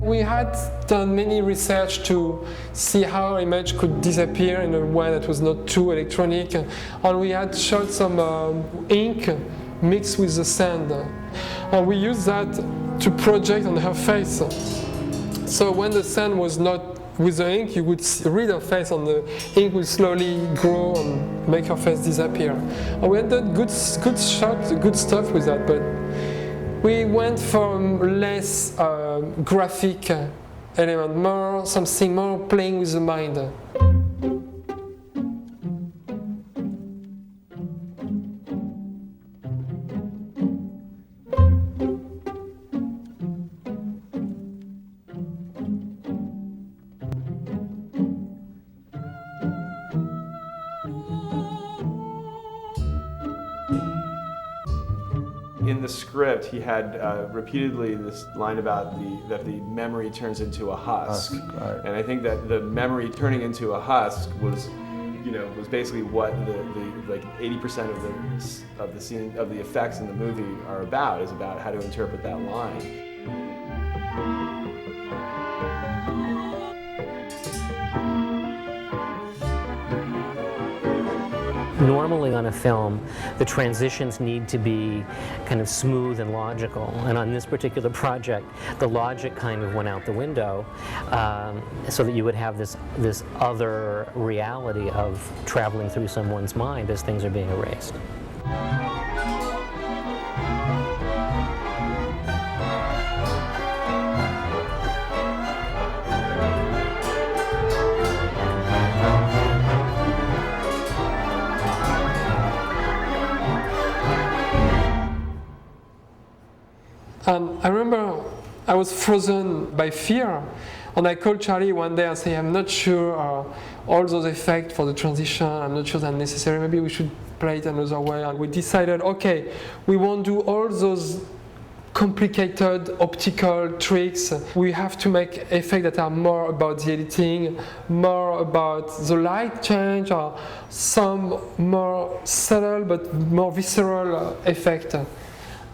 We had done many research to see how image could disappear in a way that was not too electronic, and we had shot some ink mixed with the sand, and we used that to project on her face. So when the sand was not with the ink, you would read her face, and the ink would slowly grow and make her face disappear. And we had done good shots, good stuff with that, but we went for less graphic element, something more playing with the mind. In the script, he had repeatedly this line about that the memory turns into a husk, right. And I think that the memory turning into a husk was, was basically what the like 80% of the scene of the effects in the movie are about, is about how to interpret that line. Normally on a film, the transitions need to be kind of smooth and logical. And on this particular project, the logic kind of went out the window, so that you would have this other reality of traveling through someone's mind as things are being erased. I remember I was frozen by fear, and I called Charlie one day and said, I'm not sure all those effects for the transition, I'm not sure they're necessary, maybe we should play it another way. And we decided, okay, we won't do all those complicated optical tricks. We have to make effects that are more about the editing, more about the light change, or some more subtle but more visceral effect.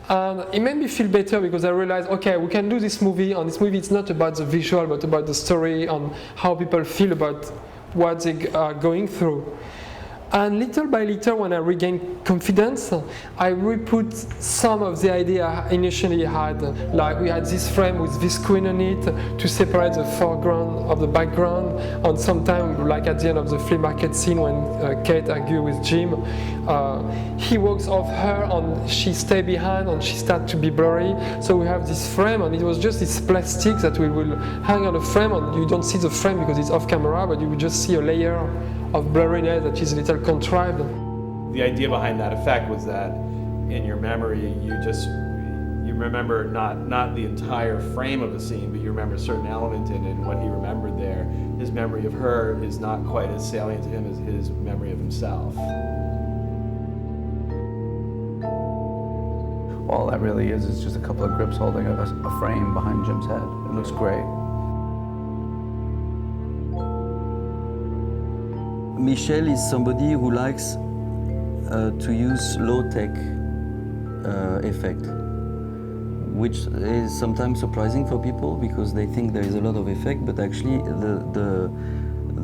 And it made me feel better because I realized, okay, we can do this movie, and this movie is not about the visual, but about the story and how people feel about what they are going through. And little by little, when I regained confidence, I re-put some of the idea I initially had. Like we had this frame with this screen on it to separate the foreground of the background. And sometimes, like at the end of the flea market scene when Kate argues with Jim, he walks off her and she stays behind and she starts to be blurry. So we have this frame, and it was just this plastic that we will hang on the frame, and you don't see the frame because it's off camera, but you will just see a layer of blurriness that is a little contrived. The idea behind that effect was that in your memory, you remember not the entire frame of the scene, but you remember a certain element in it, and what he remembered there, his memory of her is not quite as salient to him as his memory of himself. All that really is just a couple of grips holding a frame behind Jim's head. It looks great. Michel is somebody who likes to use low-tech effect, which is sometimes surprising for people because they think there is a lot of effect, but actually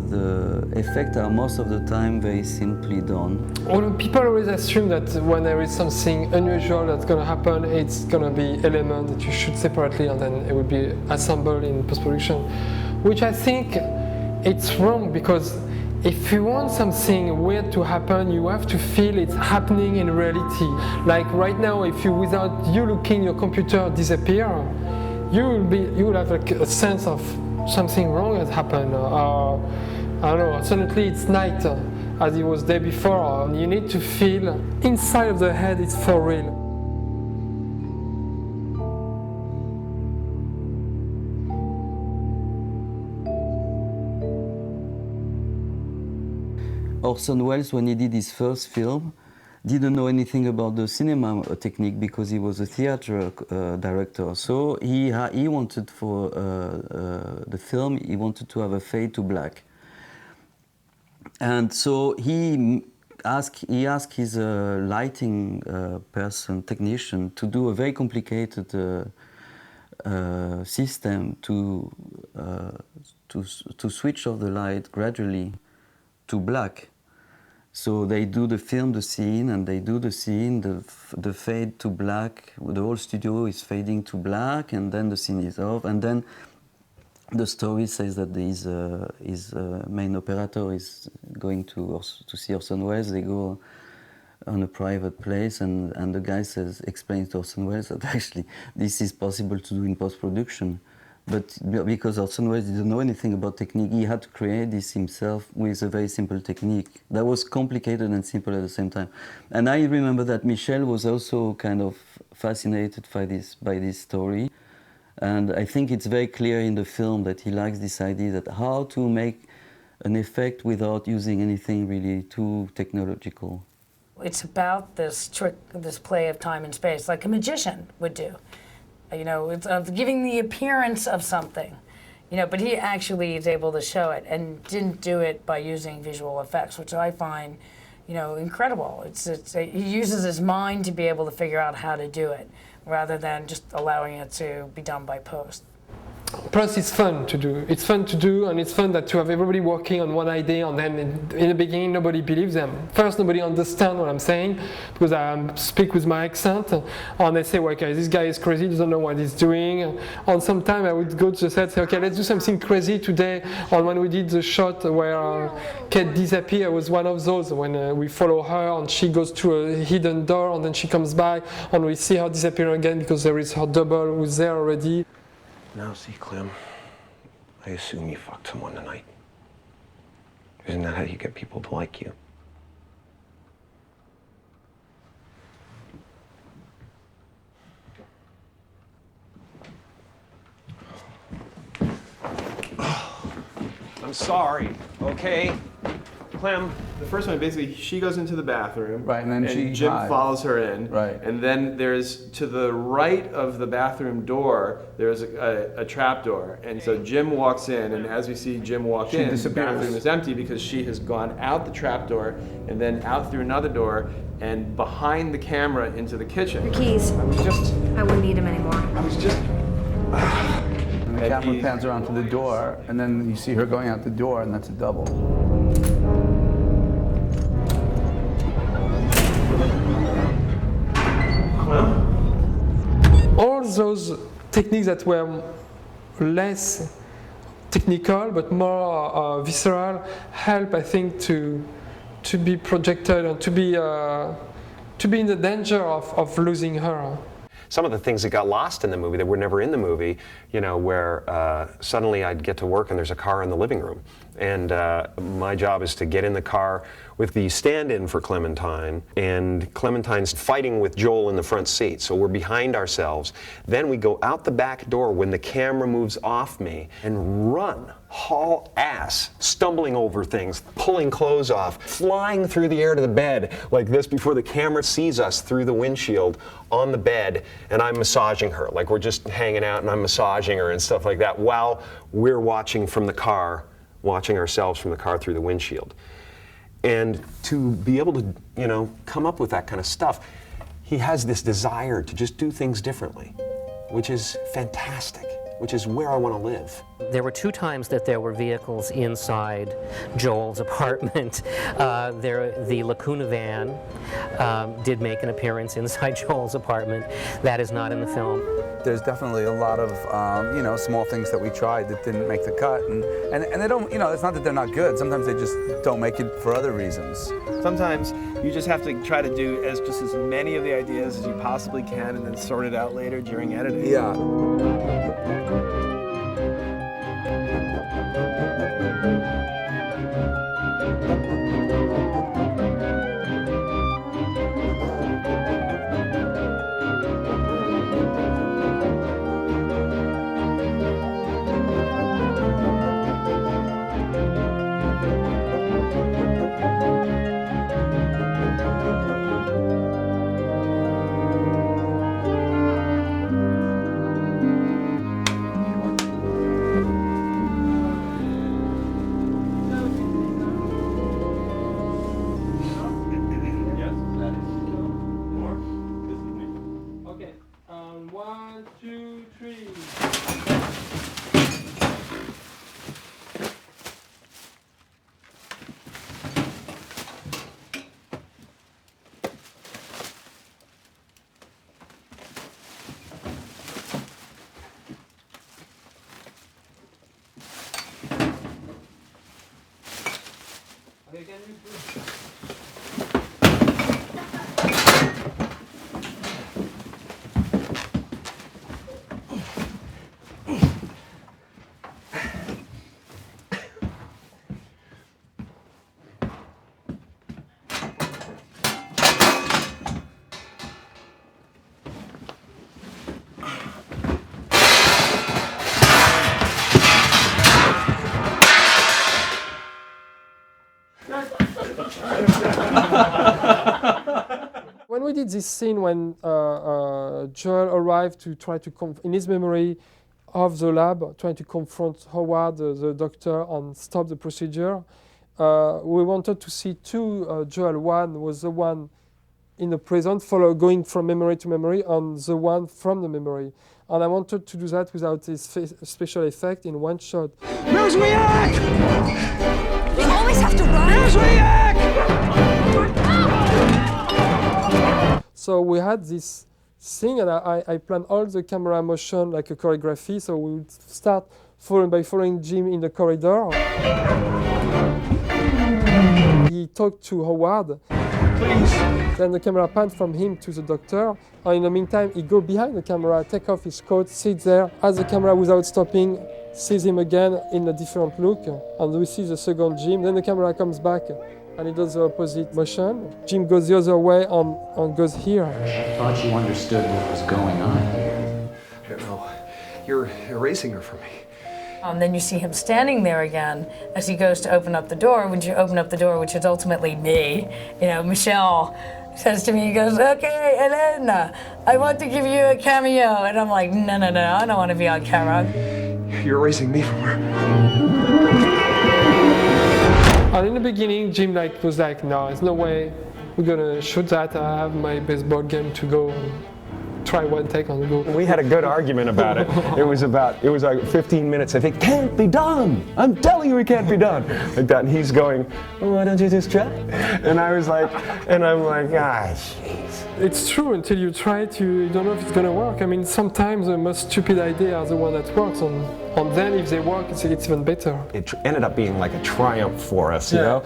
the effects are most of the time very simply done. Well, people always assume that when there is something unusual that's going to happen, it's going to be element that you shoot separately and then it will be assembled in post-production, which I think it's wrong, because if you want something weird to happen, you have to feel it's happening in reality. Like right now, if you, without you looking, your computer disappear, you will have a sense of something wrong has happened. I don't know, suddenly it's night, as it was day before, and you need to feel inside of the head it's for real. Orson Welles, when he did his first film, didn't know anything about the cinema technique because he was a theater director. So he wanted for the film, he wanted to have a fade to black. And so he asked his lighting technician, to do a very complicated system to switch off the light gradually to black. So they do the scene, and they do the scene, the fade to black. The whole studio is fading to black, and then the scene is off, and then the story says that his main operator is going to see Orson Welles. They go on a private place, and the guy explains to Orson Welles that actually this is possible to do in post-production. But because Orson Welles didn't know anything about technique, he had to create this himself with a very simple technique that was complicated and simple at the same time. And I remember that Michel was also kind of fascinated by this story. And I think it's very clear in the film that he likes this idea that how to make an effect without using anything really too technological. It's about this trick, this play of time and space, like a magician would do. You know, it's of giving the appearance of something, you know, but he actually is able to show it and didn't do it by using visual effects, which I find, you know, incredible. He uses his mind to be able to figure out how to do it, rather than just allowing it to be done by post. Plus, it's fun to do. It's fun to do, and it's fun that to have everybody working on one idea, and then in the beginning nobody believes them. First, nobody understands what I'm saying because I speak with my accent, and they say, well, okay, this guy is crazy, doesn't know what he's doing. And sometimes I would go to the set, say, okay, let's do something crazy today. And when we did the shot where Kate disappears, was one of those when we follow her and she goes to a hidden door, and then she comes back, and we see her disappear again because there is her double who's there already. Now, see, Clem, I assume you fucked someone tonight. Isn't that how you get people to like you? I'm sorry, okay? Clem, the first one, basically, she goes into the bathroom. Right, and then Jim hides. follows her in. Right. And then there's, to the right of the bathroom door, there's a trap door. And so Jim walks in, and as we see Jim walk in, the bathroom is empty because she has gone out the trap door and then out through another door and behind the camera into the kitchen. Your keys. I wouldn't need them anymore. I was just... And the camera pans around to the door, and then you see her going out the door, and that's a double. All those techniques that were less technical but more visceral help, I think, to be projected and to be in the danger of losing her. Some of the things that got lost in the movie that were never in the movie, you know, where suddenly I'd get to work and there's a car in the living room. And my job is to get in the car with the stand-in for Clementine, and Clementine's fighting with Joel in the front seat, so we're behind ourselves. Then we go out the back door when the camera moves off me and run, haul ass, stumbling over things, pulling clothes off, flying through the air to the bed like this before the camera sees us through the windshield on the bed, and I'm massaging her, like we're just hanging out and I'm massaging her and stuff like that while we're watching from the car, watching ourselves from the car through the windshield. And to be able to, you know, come up with that kind of stuff, he has this desire to just do things differently, which is fantastic, which is where I want to live. There were 2 times that there were vehicles inside Joel's apartment. The Lacuna van did make an appearance inside Joel's apartment. That is not in the film. There's definitely a lot of, you know, small things that we tried that didn't make the cut. And they don't, you know, it's not that they're not good. Sometimes they just don't make it for other reasons. Sometimes you just have to try to do as many of the ideas as you possibly can and then sort it out later during editing. Yeah. When we did this scene when Joel arrived to try to, in his memory of the lab, trying to confront Howard, the doctor, and stop the procedure, we wanted to see two Joel. One was the one in the present, going from memory to memory, and the one from the memory. And I wanted to do that without this special effect in one shot. Newsweek! You always have to run! Newsweek! So we had this thing, and I planned all the camera motion like a choreography. So we would start following Jim in the corridor. He talked to Howard. Please. Then the camera panned from him to the doctor. And in the meantime, he goes behind the camera, take off his coat, sits there, as the camera without stopping, sees him again in a different look. And we see the second Jim. Then the camera comes back and he does the opposite motion. Jim goes the other way and goes here. I thought you understood what was going on here. I don't know. You're erasing her from me. And then you see him standing there again as he goes to open up the door. When you open up the door, which is ultimately me, you know, Michel says to me, he goes, "Okay, Elena, I want to give you a cameo." And I'm like, no, I don't want to be on camera. You're erasing me from her. And in the beginning, Jim was like, "No, there's no way we're gonna shoot that. I have my baseball game to go. Try one take and go." We had a good argument about it. It was like 15 minutes. I think, "Can't be done. I'm telling you it can't be done." Like that, and he's going, "Oh, why don't you just try?" And I'm like, ah, jeez. It's true, until you try it, you don't know if it's gonna work. I mean, sometimes the most stupid idea are the one that works, and then if they work, it's even better. It ended up being like a triumph for us, you know?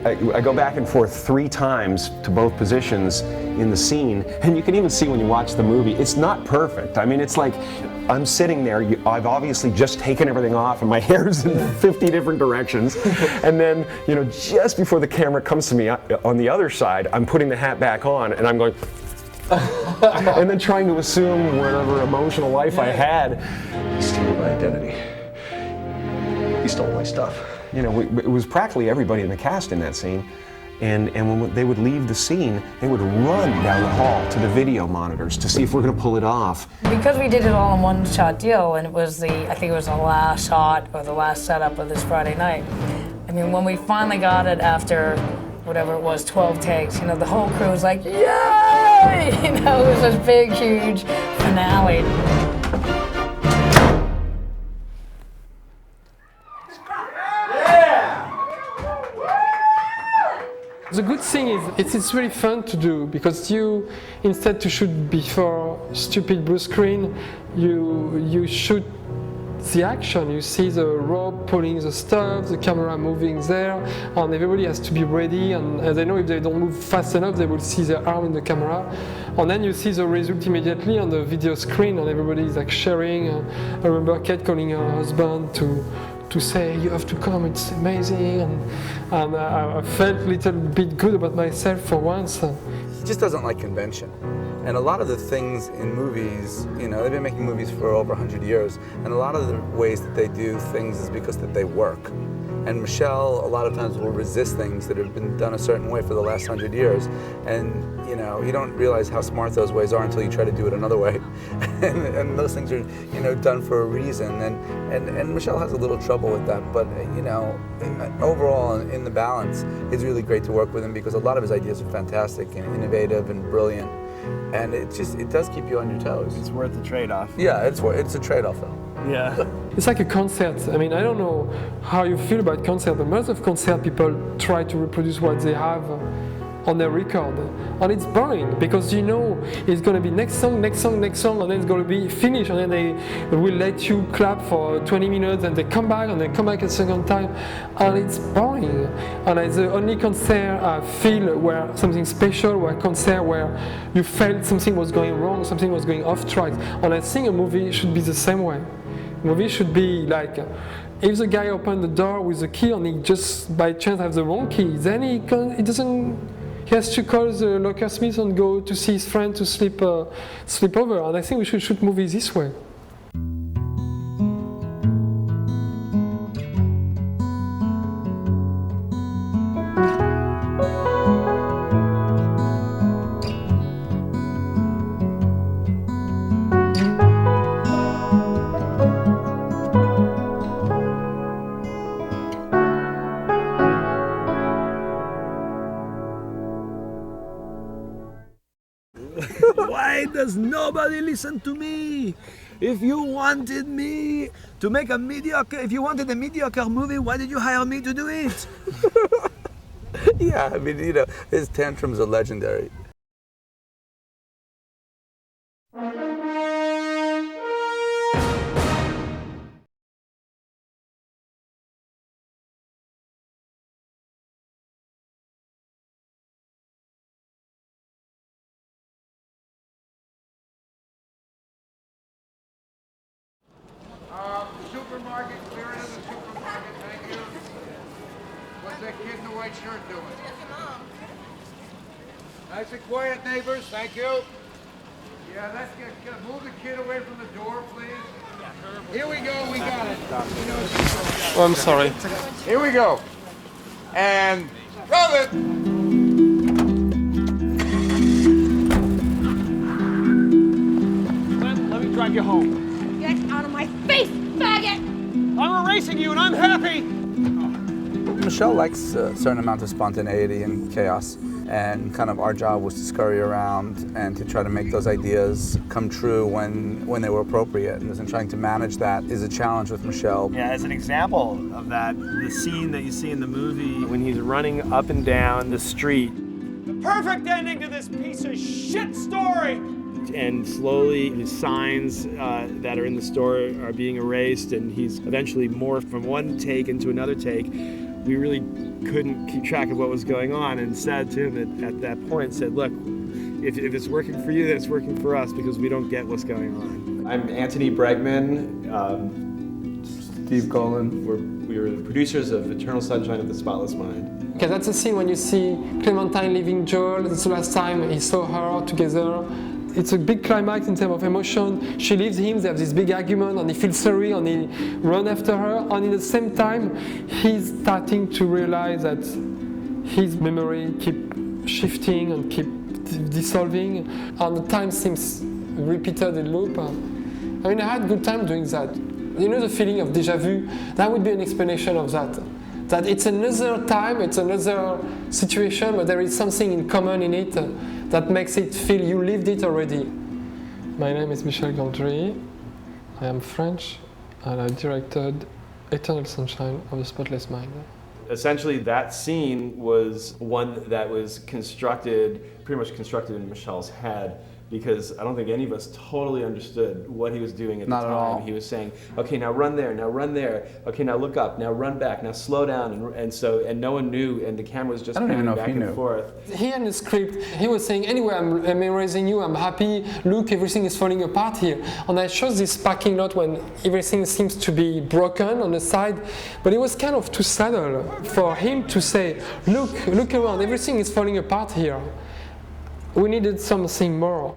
I go back and forth 3 times to both positions in the scene, and you can even see when you watch the movie, it's not perfect. I mean, it's like, I'm sitting there, I've obviously just taken everything off and my hair's in 50 different directions. And then, you know, just before the camera comes to me on the other side, I'm putting the hat back on and I'm going, and then trying to assume whatever emotional life I had. He stole my identity. He stole my stuff. You know, it was practically everybody in the cast in that scene. And when they would leave the scene, they would run down the hall to the video monitors to see if we're going to pull it off. Because we did it all in one shot deal, and it was I think it was the last shot or the last setup of this Friday night. I mean, when we finally got it after whatever it was, 12 takes, you know, the whole crew was like, "Yay!" You know, it was this big, huge finale. The good thing is it's really fun to do, because you, instead to shoot before stupid blue screen, you shoot the action. You see the rope pulling the stuff, the camera moving there, and everybody has to be ready, and they know if they don't move fast enough, they will see their arm in the camera. And then you see the result immediately on the video screen, and everybody is like sharing. I remember Kate calling her husband to say, "You have to come, it's amazing," and I felt a little bit good about myself for once. He just doesn't like convention. And a lot of the things in movies, you know, they've been making movies for over 100 years, and a lot of the ways that they do things is because that they work. And Michel, a lot of times, will resist things that have been done a certain way for the last 100 years. And, you know, you don't realize how smart those ways are until you try to do it another way. and those things are, you know, done for a reason. And Michel has a little trouble with that. But, you know, overall, in the balance, it's really great to work with him because a lot of his ideas are fantastic and innovative and brilliant. And it does keep you on your toes. It's worth the trade-off. Yeah, it's a trade-off, though. Yeah. It's like a concert. I mean, I don't know how you feel about concert, but most of concert people try to reproduce what they have on a record, and it's boring because you know it's going to be next song, next song, next song, and then it's going to be finished, and then they will let you clap for 20 minutes, and they come back, and they come back a second time, and it's boring. And it's the only concert I feel where something special, where concert where you felt something was going wrong, something was going off track. And I think a movie should be the same way. A movie should be like, if the guy opened the door with the key and he just by chance has the wrong key, then he has to call the locksmith and go to see his friend to sleep over. And I think we should shoot movies this way. Why does nobody listen to me? If you wanted me to make a mediocre, if you wanted a mediocre movie, why did you hire me to do it? Yeah, I mean, you know, his tantrums are legendary. Supermarket, clear it in the supermarket, thank you. What's that kid in the white shirt doing? Nice and quiet, neighbors, thank you. Yeah, let's move the kid away from the door, please. Here we go, we got it. Oh, I'm sorry. Here we go. And roll it. Let me drive you home. Get out of my face, faggot! I'm erasing you and I'm happy! Michelle likes a certain amount of spontaneity and chaos, and kind of our job was to scurry around and to try to make those ideas come true when they were appropriate. And trying to manage that is a challenge with Michelle. Yeah, as an example of that, the scene that you see in the movie when he's running up and down the street. The perfect ending to this piece of shit story! And slowly his signs that are in the store are being erased, and he's eventually morphed from one take into another take. We really couldn't keep track of what was going on, and said to him at that point, said, look, if it's working for you, then it's working for us, because we don't get what's going on. I'm Anthony Bregman. Steve Golan. We were the producers of Eternal Sunshine of the Spotless Mind. Okay, that's the scene when you see Clementine leaving Joel. That's the last time he saw her together. It's a big climax in terms of emotion. She leaves him, they have this big argument, and he feels sorry, and he runs after her. And at the same time, he's starting to realize that his memory keeps shifting and keeps dissolving, and the time seems repeated in loop. I mean, I had a good time doing that. You know the feeling of déjà vu? That would be an explanation of that. That it's another time, it's another situation, but there is something in common in it that makes it feel you lived it already. My name is Michel Gondry. I am French, and I directed Eternal Sunshine of the Spotless Mind. Essentially, that scene was one that was constructed, pretty much constructed in Michel's head, because I don't think any of us totally understood what he was doing at the time. Not at all. He was saying, okay, now run there, now run there, okay, now look up, now run back, now slow down, and no one knew, and the camera was just panning back and forth. Here in the script, he was saying, anyway, I'm erasing you, I'm happy, look, everything is falling apart here. And I showed this parking lot when everything seems to be broken on the side, but it was kind of too subtle for him to say, look around, everything is falling apart here. We needed something more.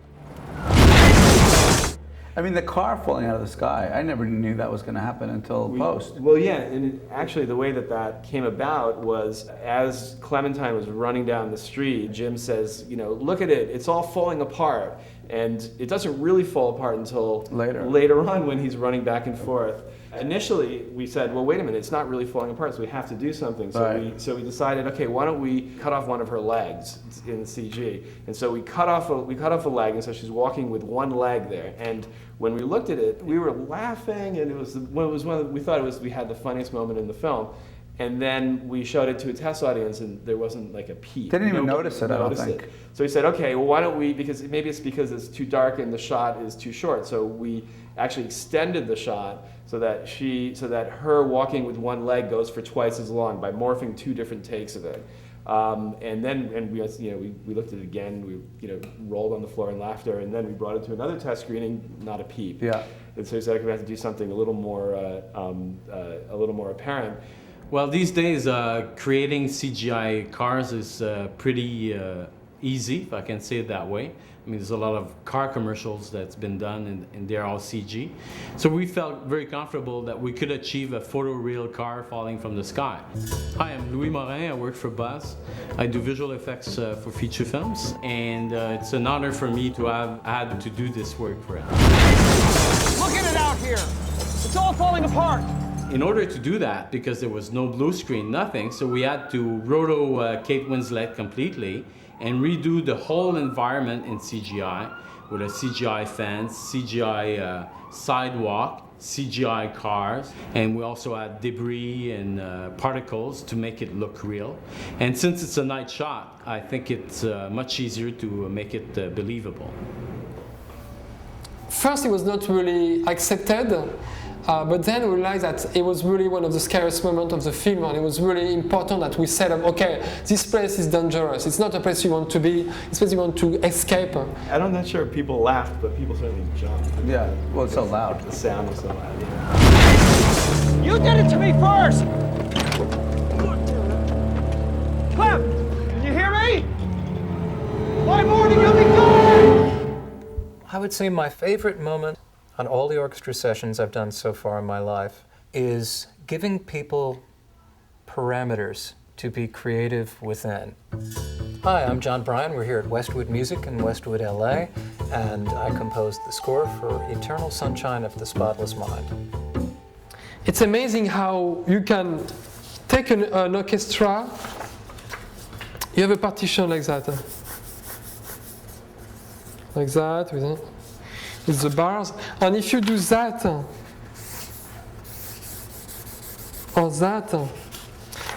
I mean, the car falling out of the sky, I never knew that was going to happen until post. Well, yeah, and actually the way that came about was as Clementine was running down the street, Jim says, you know, look at it, it's all falling apart. And it doesn't really fall apart until later on when he's running back and forth. Initially, we said, well, wait a minute, it's not really falling apart, so we have to do something. So we decided, okay, why don't we cut off one of her legs in CG? And so we cut off a leg, and so she's walking with one leg there. And when we looked at it, we were laughing, and we thought we had the funniest moment in the film. And then we showed it to a test audience, and there wasn't like a peep. They didn't even Nobody notice it, I don't noticed think. it. So we said, okay, well, why don't we, because maybe it's because it's too dark and the shot is too short. So we actually extended the shot so that her walking with one leg goes for twice as long by morphing 2 different takes of it. And we looked at it again. We rolled on the floor in laughter, and then we brought it to another test screening. Not a peep. Yeah. And so we said, okay, we have to do something a little more apparent. Well, these days, creating CGI cars is pretty easy, if I can say it that way. I mean, there's a lot of car commercials that's been done, and they're all CG. So we felt very comfortable that we could achieve a photoreal car falling from the sky. Hi, I'm Louis Morin. I work for Buzz. I do visual effects for feature films, and it's an honor for me to have had to do this work for it. Look at it out here. It's all falling apart. In order to do that, because there was no blue screen, nothing, so we had to roto Kate Winslet completely and redo the whole environment in CGI with a CGI fence, CGI sidewalk, CGI cars, and we also had debris and particles to make it look real. And since it's a night shot, I think it's much easier to make it believable. First, it was not really accepted. But then we realized that it was really one of the scariest moments of the film, and it was really important that we set up, okay, this place is dangerous. It's not a place you want to be, it's a place you want to escape. I'm not sure if people laughed, but people certainly jumped. Yeah, well, it's so loud. The sound was so loud, yeah. You did it to me first! Clem, can you hear me? By morning, you'll be gone! I would say my favorite moment on all the orchestra sessions I've done so far in my life is giving people parameters to be creative within. Hi, I'm John Bryan. We're here at Westwood Music in Westwood, LA, and I composed the score for Eternal Sunshine of the Spotless Mind. It's amazing how you can take an orchestra, you have a partition like that. Like that, with the bars, and if you do that or that,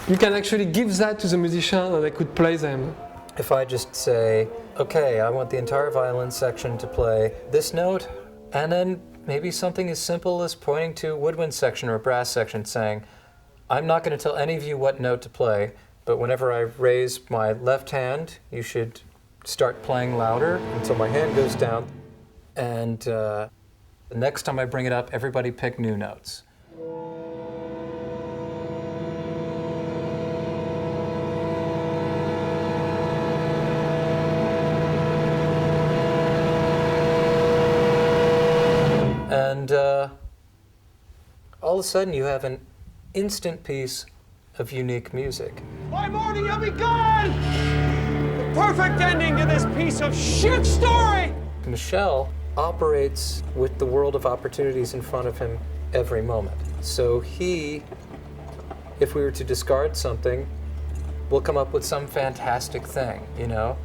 you can actually give that to the musician and they could play them. If I just say, okay, I want the entire violin section to play this note, and then maybe something as simple as pointing to a woodwind section or a brass section saying, I'm not going to tell any of you what note to play, but whenever I raise my left hand, you should start playing louder until my hand goes down. And the next time I bring it up, everybody pick new notes. And all of a sudden you have an instant piece of unique music. By morning, you'll be gone! The perfect ending to this piece of shit story! Michel operates with the world of opportunities in front of him every moment. So he, if we were to discard something, will come up with some fantastic thing, you know?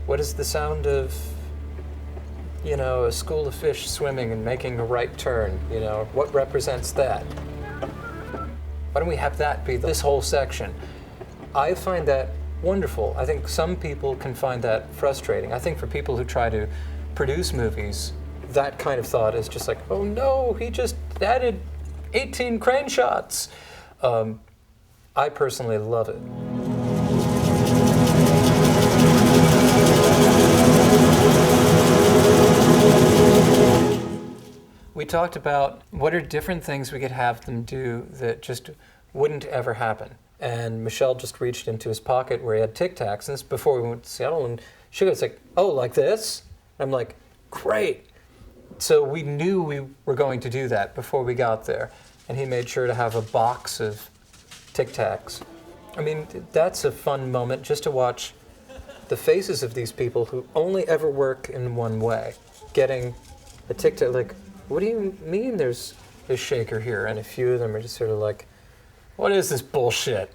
What is the sound of, you know, a school of fish swimming and making a right turn, you know? What represents that? Why don't we have that be this whole section? I find that wonderful. I think some people can find that frustrating. I think for people who try to produce movies, that kind of thought is just like, oh no, he just added 18 crane shots. I personally love it. We talked about what are different things we could have them do that just wouldn't ever happen. And Michel just reached into his pocket where he had Tic Tacs, and this before we went to Seattle, and she goes like, oh, like this? I'm like, great. So we knew we were going to do that before we got there. And he made sure to have a box of Tic Tacs. I mean, that's a fun moment just to watch the faces of these people who only ever work in one way. Getting a Tic Tac, like, what do you mean there's a shaker here? And a few of them are just sort of like, what is this bullshit?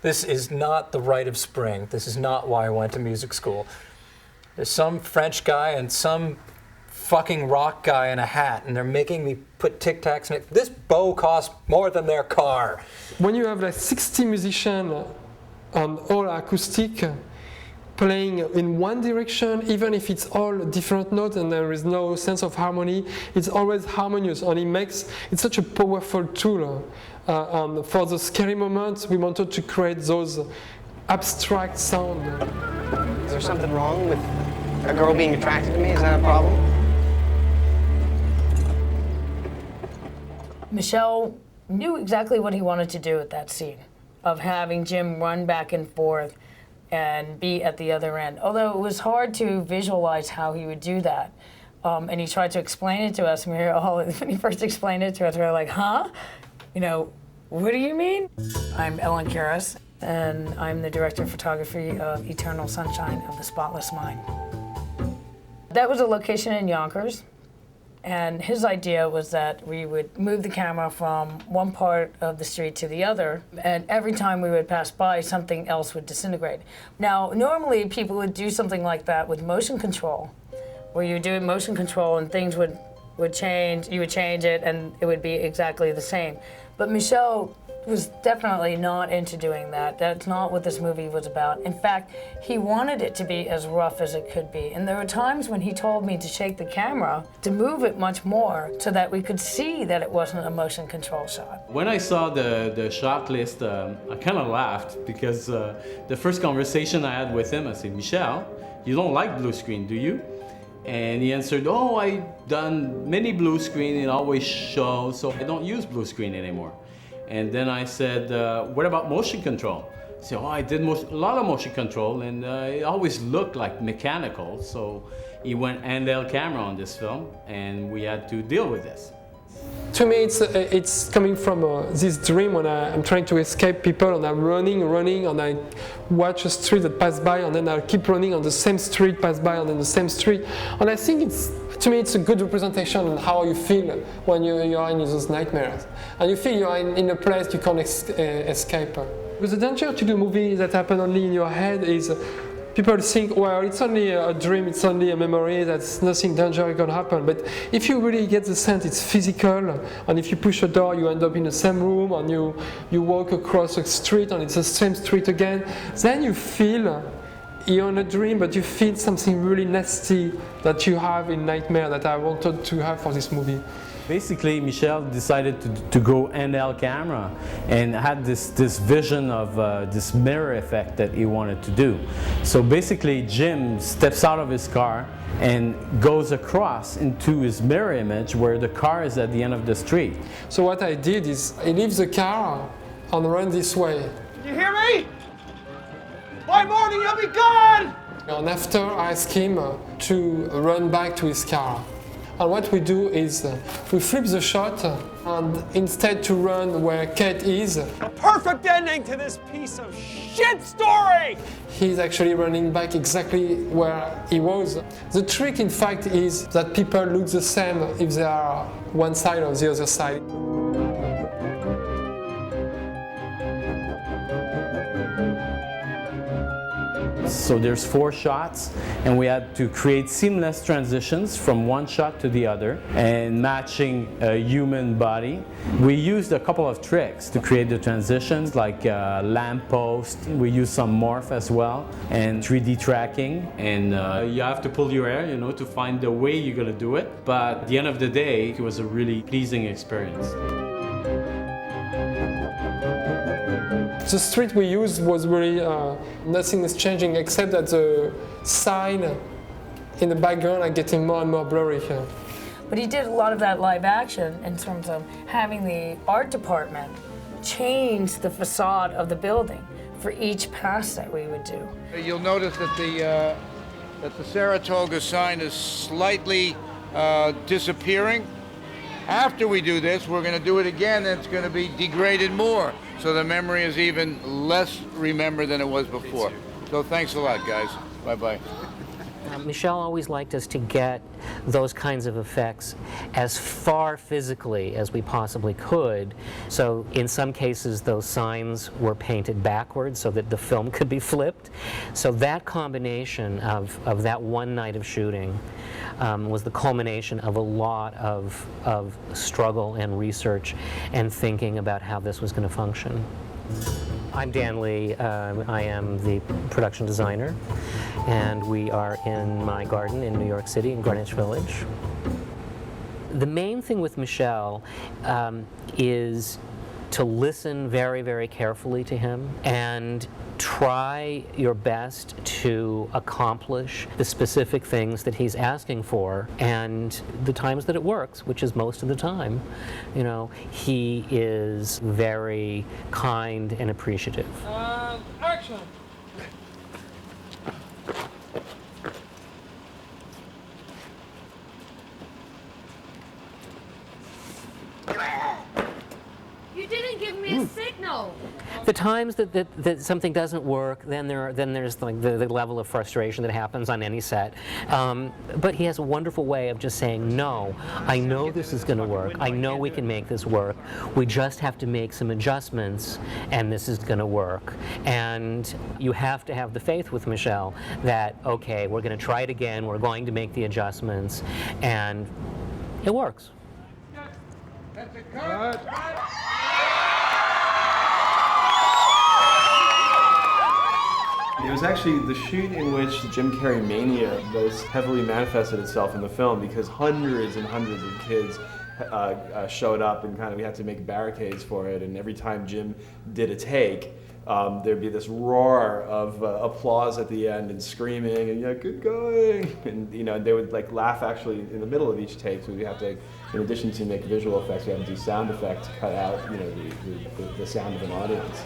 This is not the rite of spring. This is not why I went to music school. There's some French guy and some fucking rock guy in a hat, and they're making me put Tic Tacs in it. This bow costs more than their car. When you have like 60 musicians on all acoustic, playing in one direction, even if it's all different notes and there is no sense of harmony, it's always harmonious, and it's such a powerful tool. And for the scary moments, we wanted to create those abstract sound. Is there something wrong with a girl being attracted to me? Is that a problem? Michel knew exactly what he wanted to do with that scene, of having Jim run back and forth and be at the other end. Although it was hard to visualize how he would do that. And he tried to explain it to us, and we were all, when he first explained it to us, we were like, huh? You know, what do you mean? I'm Ellen Karas, and I'm the director of photography of Eternal Sunshine of the Spotless Mind. That was a location in Yonkers, and his idea was that we would move the camera from one part of the street to the other, and every time we would pass by, something else would disintegrate. Now, normally people would do something like that with motion control, where you do motion control and things would change, you would change it, and it would be exactly the same. But Michel was definitely not into doing that. That's not what this movie was about. In fact, he wanted it to be as rough as it could be. And there were times when he told me to shake the camera, to move it much more, so that we could see that it wasn't a motion control shot. When I saw the shot list, I kind of laughed, because the first conversation I had with him, I said, Michel, you don't like blue screen, do you? And he answered, oh, I've done many blue screen, it always shows, so I don't use blue screen anymore. And then I said, what about motion control? He said, oh, I did a lot of motion control, and it always looked like mechanical. So he went handheld camera on this film, and we had to deal with this. To me, it's coming from this dream when I'm trying to escape people, and I'm running, and I watch a street that pass by, and then I'll keep running on the same street, pass by, and then the same street. And I think to me, it's a good representation of how you feel when you're in those nightmares. And you feel you're in a place you can't escape. Because the danger to do movies that happen only in your head is people think, well, it's only a dream, it's only a memory, that's nothing dangerous gonna happen. But if you really get the sense it's physical, and if you push a door, you end up in the same room, and you walk across a street, and it's the same street again, then you feel you're in a dream, but you feel something really nasty that you have in nightmare that I wanted to have for this movie. Basically, Michel decided to go handheld camera and had this vision of this mirror effect that he wanted to do. So basically, Jim steps out of his car and goes across into his mirror image where the car is at the end of the street. So what I did is, he leaves the car and runs this way. You hear me? By morning, you'll be gone! And after, I ask him to run back to his car. And what we do is we flip the shot, and instead to run where Kate is, A perfect ending to this piece of shit story! he's actually running back exactly where he was. The trick, in fact, is that people look the same if they are one side or the other side. So there's 4 shots, and we had to create seamless transitions from one shot to the other and matching a human body. We used a couple of tricks to create the transitions, like lamppost. We used some morph as well, and 3D tracking. And you have to pull your hair, to find the way you're gonna do it. But at the end of the day, it was a really pleasing experience. The street we used was really, nothing is changing except that the sign in the background are getting more and more blurry. But he did a lot of that live action in terms of having the art department change the facade of the building for each pass that we would do. You'll notice that the Saratoga sign is slightly disappearing. After we do this, we're going to do it again, and it's going to be degraded more. So the memory is even less remembered than it was before. So thanks a lot, guys. Bye-bye. Michelle always liked us to get those kinds of effects as far physically as we possibly could. So in some cases those signs were painted backwards so that the film could be flipped. So that combination of that one night of shooting was the culmination of a lot of struggle and research and thinking about how this was going to function. I'm Dan Lee. I am the production designer, and we are in my garden in New York City in Greenwich Village. The main thing with Michel is to listen very, very carefully to him and try your best to accomplish the specific things that he's asking for, and the times that it works, which is most of the time, you know, he is very kind and appreciative. Action! You didn't give me a signal. The times that something doesn't work, then there's like the level of frustration that happens on any set. But he has a wonderful way of just saying, no, I know this is going to work. I know we can make this work. We just have to make some adjustments, and this is going to work. And you have to have the faith with Michel that, okay, we're going to try it again. We're going to make the adjustments, and it works. It was actually the shoot in which Jim Carrey mania most heavily manifested itself in the film, because hundreds and hundreds of kids showed up, and we had to make barricades for it. And every time Jim did a take, there'd be this roar of applause at the end and screaming and yeah, good going, and they would like laugh actually in the middle of each take. So we have to, in addition to make visual effects, we have to do sound effects to cut out the sound of an audience.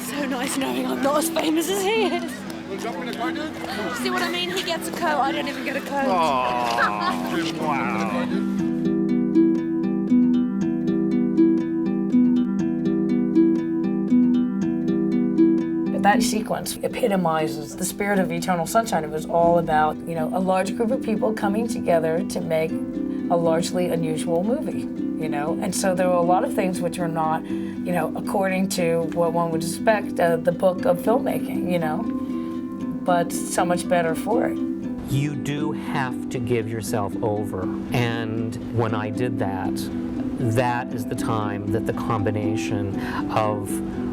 So nice knowing I'm not as famous as he is. See what I mean? He gets a coat, I don't even get a coat. Wow. That sequence epitomizes the spirit of Eternal Sunshine. It was all about, a large group of people coming together to make a largely unusual movie, And so there were a lot of things which were not, according to what one would expect, the book of filmmaking, but so much better for it. You do have to give yourself over. And when I did that, that is the time that the combination of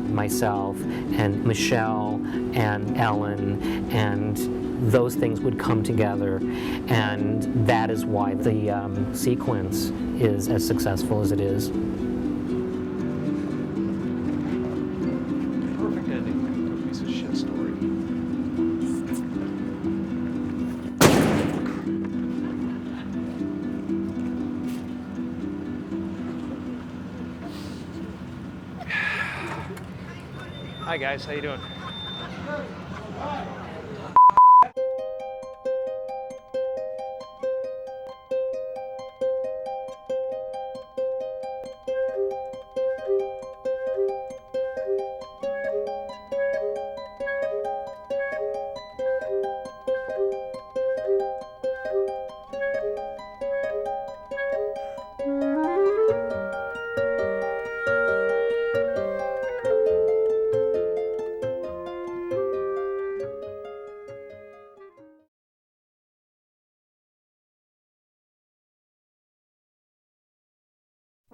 myself and Michel and Ellen and those things would come together, and that is why the sequence is as successful as it is. Perfect ending to a piece of shit story. Hi guys, how you doing?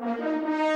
Thank you.